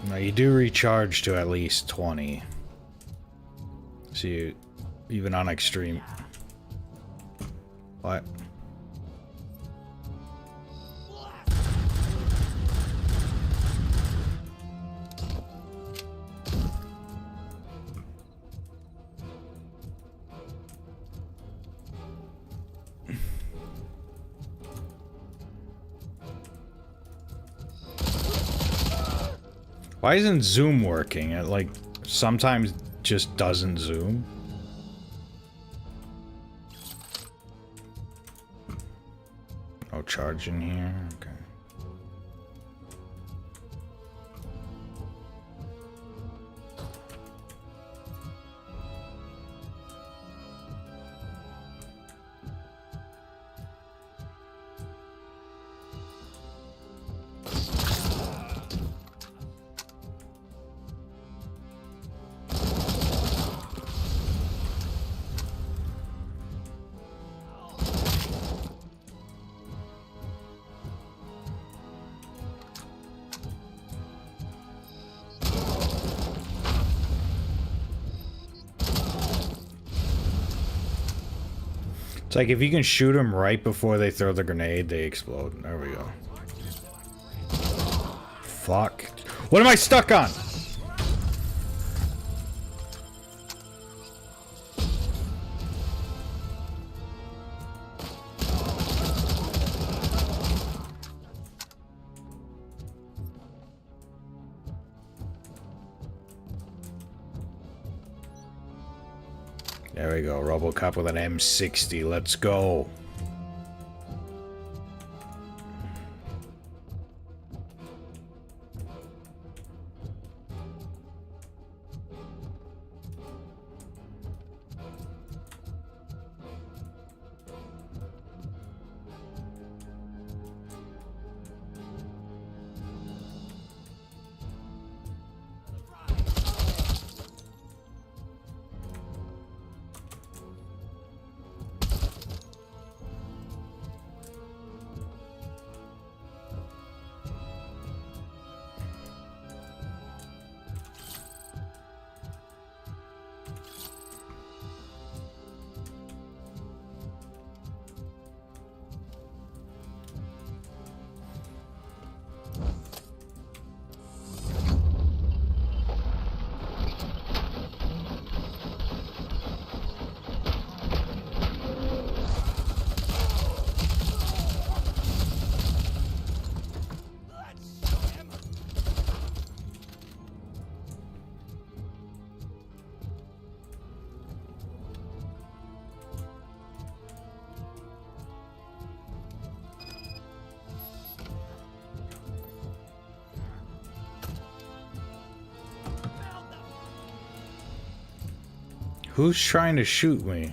Now you do recharge to at least 20. So you, even on extreme. What? Why isn't zoom working? It like sometimes just doesn't zoom. No charge in here. Okay. It's like if you can shoot them right before they throw the grenade, they explode. There we go. Fuck. What am I stuck on? There we go, RoboCop with an M60, let's go. Who's trying to shoot me?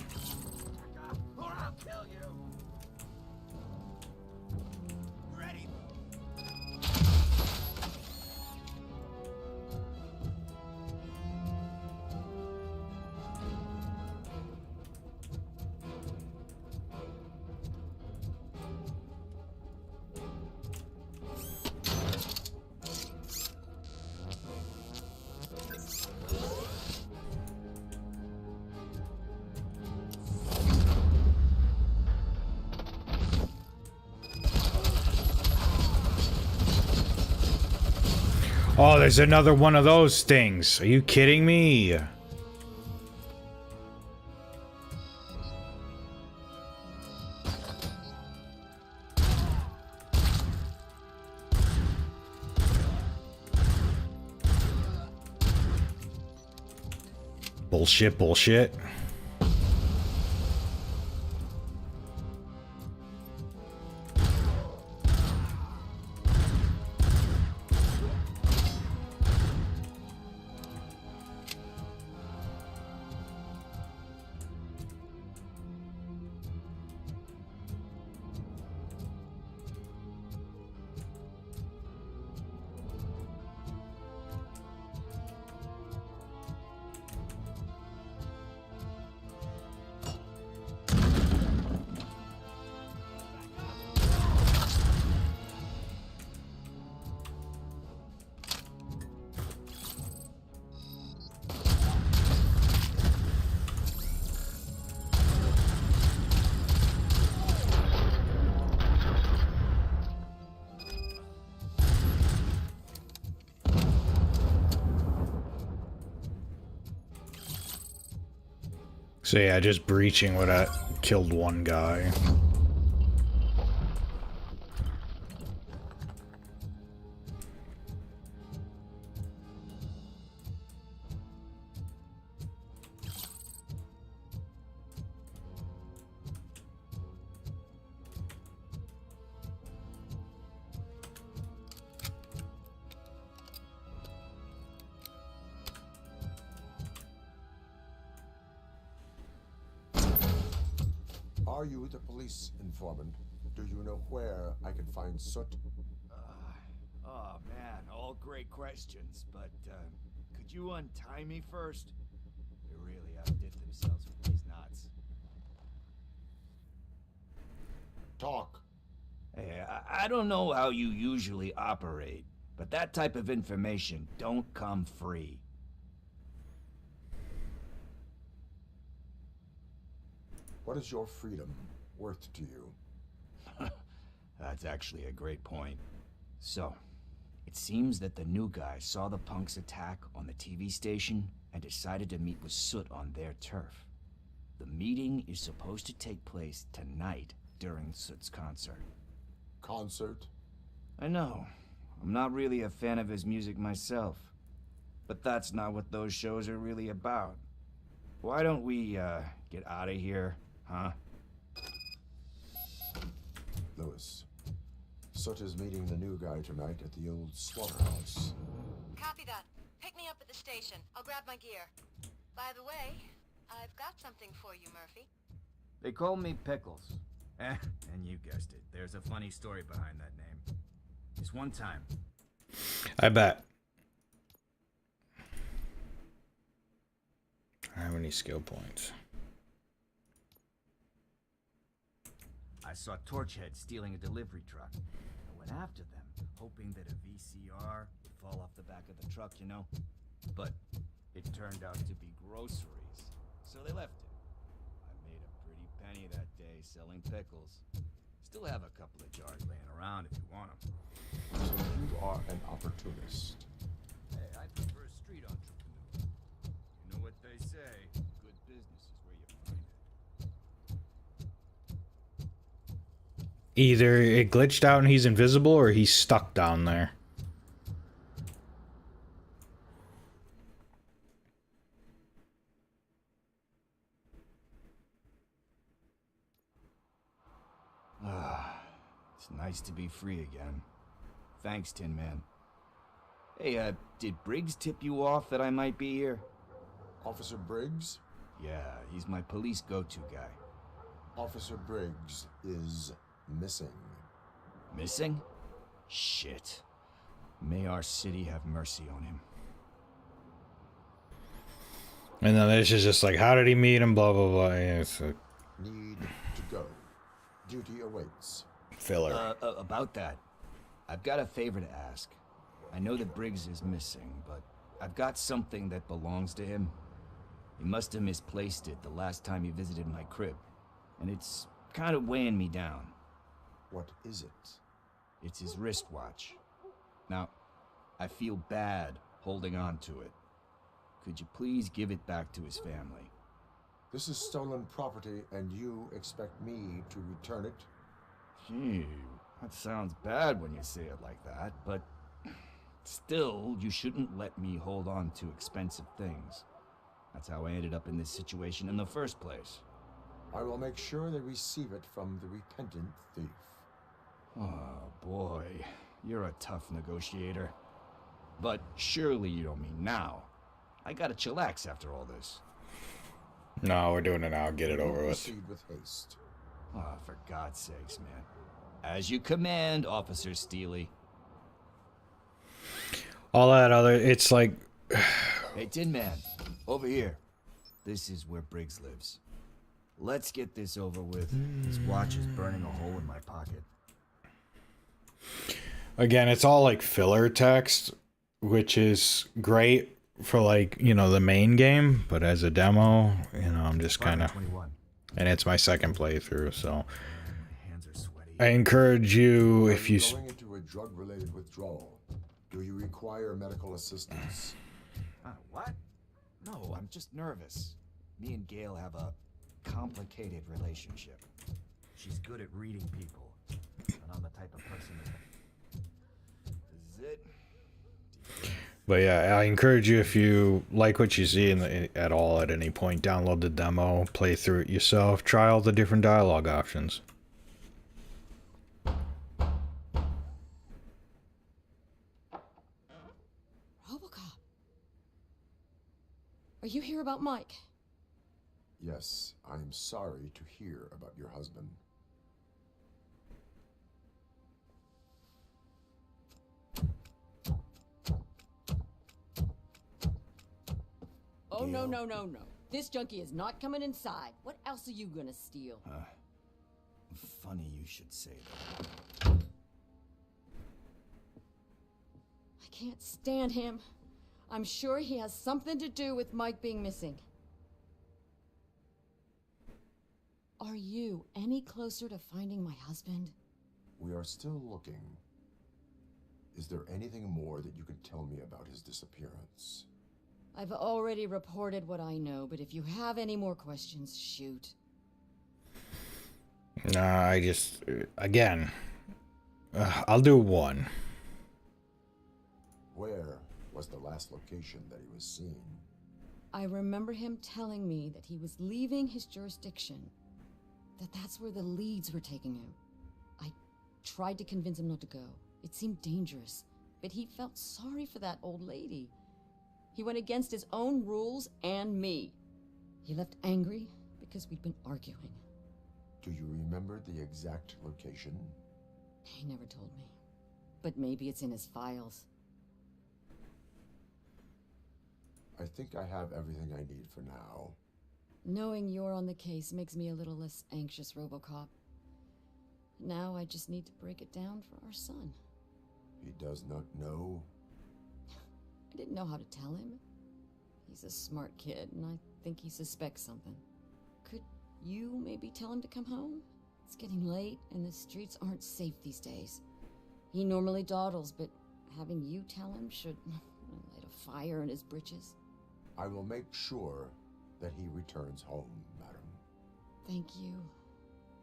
Oh, there's another one of those things. Are you kidding me? Bullshit, bullshit. So yeah, just breaching would have killed one guy. Are you the police informant? Do you know where I can find Soot? Oh man, all great questions, but could you untie me first? They really outdid themselves with these knots. Talk. Hey, I don't know how you usually operate, but that type of information don't come free. What is your freedom worth to you? That's actually a great point. So, it seems that the new guy saw the punks attack on the TV station and decided to meet with Soot on their turf. The meeting is supposed to take place tonight during Soot's concert. Concert? I know. I'm not really a fan of his music myself. But that's not what those shows are really about. Why don't we, get out of here? Huh? Lewis. Soot is meeting the new guy tonight at the old slaughterhouse. Copy that. Pick me up at the station. I'll grab my gear. By the way, I've got something for you, Murphy. They call me Pickles. And you guessed it. There's a funny story behind that name. This one time. I bet. How many skill points? I saw Torchhead stealing a delivery truck. I went after them, hoping that a VCR would fall off the back of the truck, you know? But it turned out to be groceries, so they left it. I made a pretty penny that day selling pickles. Still have a couple of jars laying around if you want them. So you are an opportunist. Hey, I prefer street entrepreneur. You know what they say, good business is where you find it. Either it glitched out and he's invisible, or he's stuck down there. It's nice to be free again. Thanks, Tin Man. Hey, did Briggs tip you off that I might be here? Officer Briggs? Yeah, he's my police go-to guy. Officer Briggs is missing. Missing? Shit. May our city have mercy on him. And then this is just like, how did he meet him? Blah blah blah. Yeah, it's a Need to go. Duty awaits. filler. About that, I've got a favor to ask. I know that Briggs is missing, but I've got something that belongs to him. He must have misplaced it the last time he visited my crib, and it's kind of weighing me down. What is it? It's his wristwatch. Now, I feel bad holding on to it. Could you please give it back to his family? This is stolen property, and you expect me to return it? Gee, that sounds bad when you say it like that, but still, you shouldn't let me hold on to expensive things. That's how I ended up in this situation in the first place. I will make sure they receive it from the repentant thief. Oh boy, you're a tough negotiator. But surely you don't mean now. I gotta chillax after all this. No, we're doing it now. Get it over with. Proceed with haste. Oh, for God's sakes, man. As you command, Officer Steely. All that other, it's like... Hey, Tin Man, over here. This is where Briggs lives. Let's get this over with. His watch is burning a hole in my pocket. Again, it's all like filler text, which is great for like, you know, the main game, but as a demo, you know, I'm just kind of... And it's my second playthrough, so... I encourage you, if you... Going into a drug-related withdrawal, do you require medical assistance? What? No, I'm just nervous. Me and Gail have a complicated relationship. She's good at reading people, and I'm the type of person that... Is it? But yeah, I encourage you, if you like what you see at all at any point, download the demo, play through it yourself, try all the different dialogue options. RoboCop. Are you here about Mike? Yes, I am sorry to hear about your husband. Oh, no, no, no, no. This junkie is not coming inside. What else are you gonna steal? Funny you should say that. I can't stand him. I'm sure he has something to do with Mike being missing. Are you any closer to finding my husband? We are still looking. Is there anything more that you can tell me about his disappearance? I've already reported what I know, but if you have any more questions, shoot. Nah, I just... Again, I'll do one. Where was the last location that he was seen? I remember him telling me that he was leaving his jurisdiction. That's where the leads were taking him. I tried to convince him not to go. It seemed dangerous, but he felt sorry for that old lady. He went against his own rules and me. He left angry because we'd been arguing. Do you remember the exact location? He never told me. But maybe it's in his files. I think I have everything I need for now. Knowing you're on the case makes me a little less anxious, RoboCop. Now I just need to break it down for our son. He does not know? I didn't know how to tell him. He's a smart kid, and I think he suspects something. Could you maybe tell him to come home? It's getting late, and the streets aren't safe these days. He normally dawdles, but having you tell him should light a fire in his britches. I will make sure that he returns home, madam. Thank you.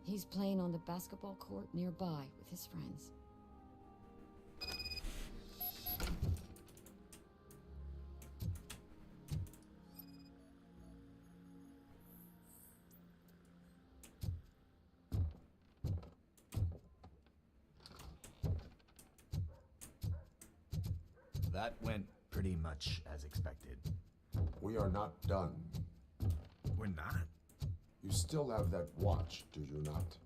He's playing on the basketball court nearby with his friends. That went pretty much as expected. We are not done. We're not? You still have that watch, do you not?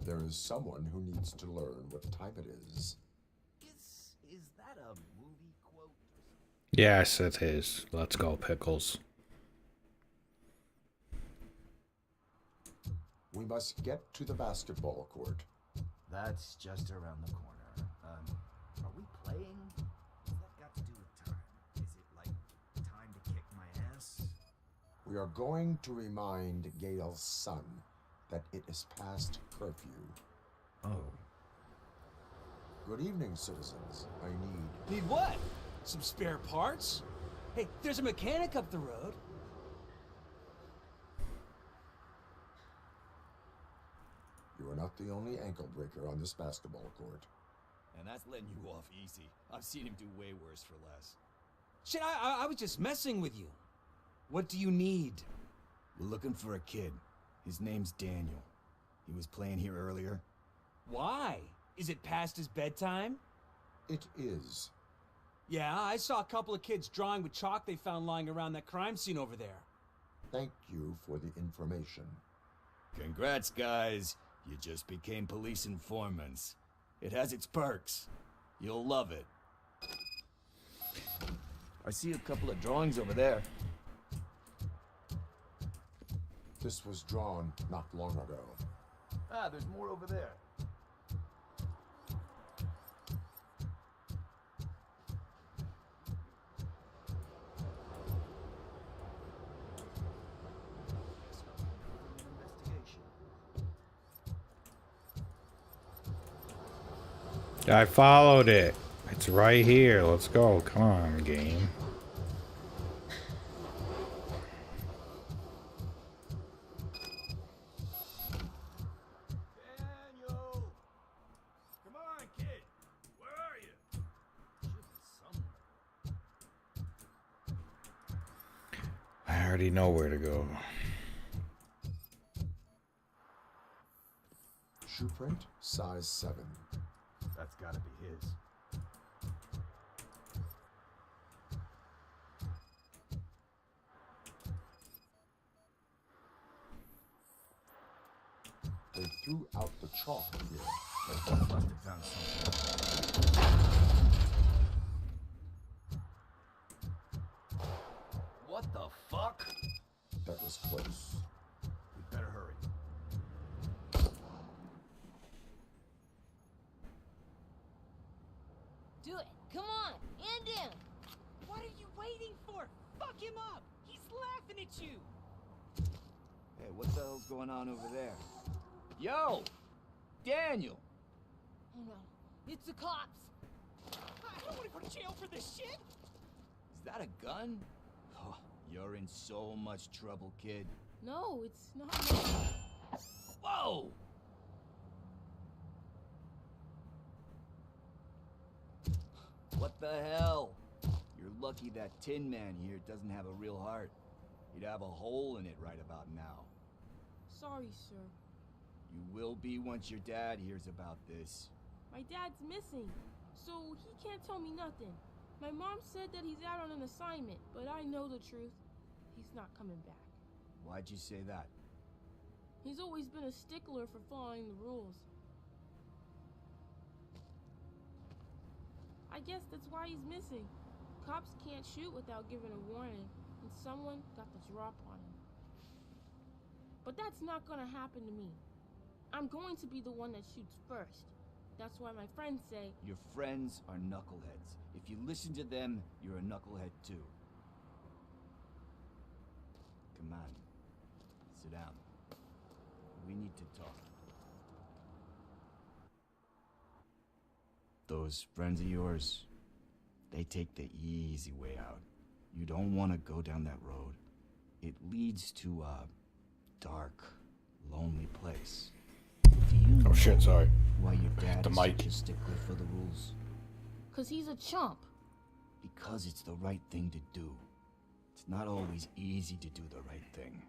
There is someone who needs to learn what time it is. Is that a movie quote? Yes, it is. Let's go, Pickles. We must get to the basketball court. That's just around the corner. Are we playing? What's that got to do with time? Is it like time to kick my ass? We are going to remind Gale's son that it is past curfew. Oh. Good evening, citizens. I need... Need what? Some spare parts? Hey, there's a mechanic up the road. You are not the only ankle breaker on this basketball court. And that's letting you off easy. I've seen him do way worse for less. Shit, I was just messing with you. What do you need? We're looking for a kid. His name's Daniel. He was playing here earlier. Why? Is it past his bedtime? It is. Yeah, I saw a couple of kids drawing with chalk they found lying around that crime scene over there. Thank you for the information. Congrats, guys. You just became police informants. It has its perks. You'll love it. I see a couple of drawings over there. This was drawn not long ago. Ah, there's more over there. I followed it. It's right here. Let's go. Come on, game. Daniel! Come on, kid. Where are you? I already know where to go. Shoe print, size 7. That's gotta be his. They threw out the chalk here. They must have found something. What the fuck? That was close. We better hurry. Do it. Come on. End him. What are you waiting for? Fuck him up. He's laughing at you. Hey, what the hell's going on over there? Yo! Daniel! Oh no. It's the cops. I don't want to go to jail for this shit. Is that a gun? Oh, you're in so much trouble, kid. No, it's not. Whoa! What the hell? You're lucky that Tin Man here doesn't have a real heart. He'd have a hole in it right about now. Sorry, sir. You will be once your dad hears about this. My dad's missing, so he can't tell me nothing. My mom said that he's out on an assignment, but I know the truth. He's not coming back. Why'd you say that? He's always been a stickler for following the rules. I guess that's why he's missing. Cops can't shoot without giving a warning, and someone got the drop on him. But that's not gonna happen to me. I'm going to be the one that shoots first. That's why my friends say... Your friends are knuckleheads. If you listen to them, you're a knucklehead too. Come on. Sit down. We need to talk. Those friends of yours, they take the easy way out. You don't want to go down that road. It leads to a dark, lonely place. Do you know shit, sorry. why your dad The is mic. such a stickler for the rules? 'Cause he's a chump. Because it's the right thing to do. It's not always easy to do the right thing.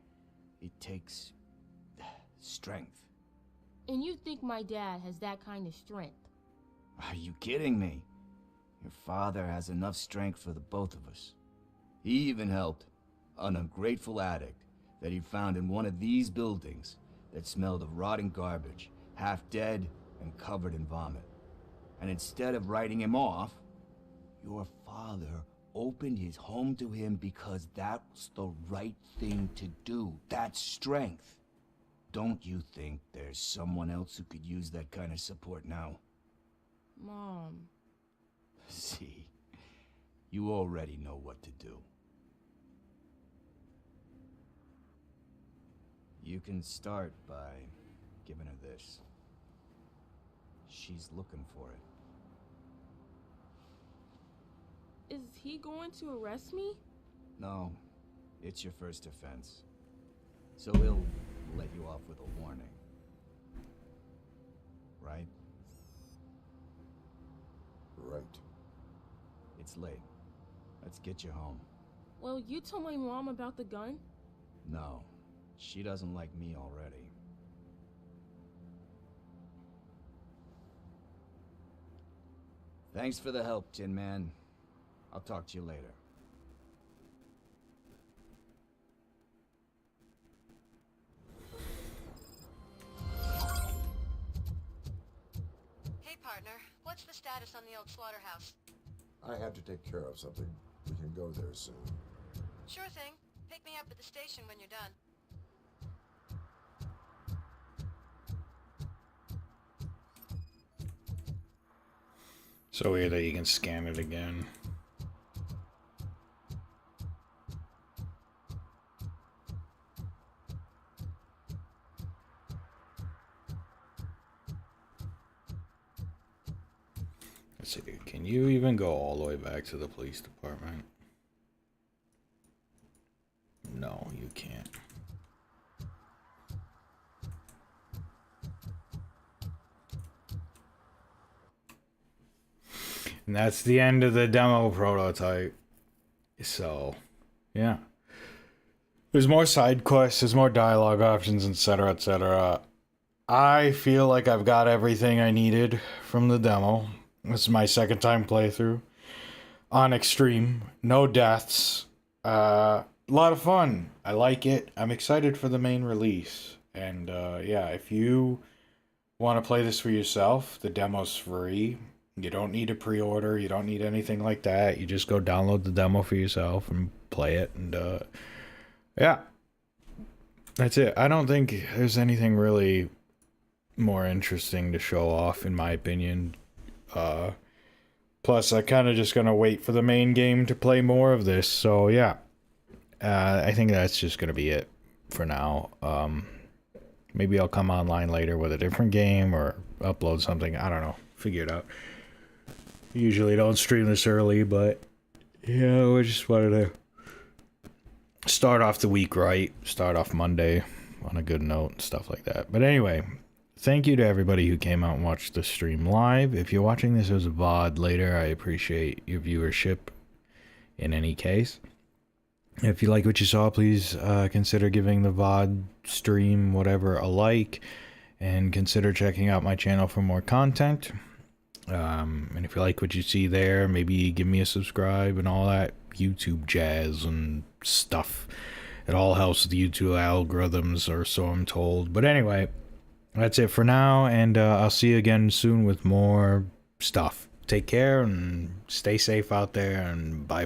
It takes strength. And you think my dad has that kind of strength? Are you kidding me? Your father has enough strength for the both of us. He even helped an ungrateful addict that he found in one of these buildings that smelled of rotting garbage, half dead and covered in vomit. And instead of writing him off, your father opened his home to him because that was the right thing to do. That's strength. Don't you think there's someone else who could use that kind of support now? Mom. See, you already know what to do. You can start by giving her this. She's looking for it. Is he going to arrest me? No, it's your first offense. So he'll let you off with a warning. Right? Right. It's late. Let's get you home. Well, you told my mom about the gun? No, she doesn't like me already. Thanks for the help, Tin Man. I'll talk to you later. Hey, partner. What's the status on the old slaughterhouse? I have to take care of something. We can go there soon. Sure thing. Pick me up at the station when you're done. So weird that you can scan it again. Let's see, can you even go all the way back to the police department? No, you can't. And that's the end of the demo prototype. So, yeah. There's more side quests, there's more dialogue options, etc., etc. I feel like I've got everything I needed from the demo. This is my second time playthrough. On Extreme. No deaths. A lot of fun. I like it. I'm excited for the main release. And, yeah, if you want to play this for yourself, the demo's free. You don't need a pre-order. You don't need anything like that. You just go download the demo for yourself and play it. And, yeah. That's it. I don't think there's anything really more interesting to show off, in my opinion. Plus, I kind of just going to wait for the main game to play more of this. So, yeah. I think that's just going to be it for now. Maybe I'll come online later with a different game or upload something. I don't know. Figure it out. Usually don't stream this early, but yeah, we just wanted to start off the week right. Start off Monday on a good note and stuff like that. But anyway, thank you to everybody who came out and watched the stream live. If you're watching this as a VOD later, I appreciate your viewership in any case. If you like what you saw, please consider giving the VOD stream, whatever, a like. And consider checking out my channel for more content. And if you like what you see there, maybe give me a subscribe and all that YouTube jazz and stuff. It all helps with the YouTube algorithms, or so I'm told. But anyway, that's it for now, and I'll see you again soon with more stuff. Take care and stay safe out there, and bye.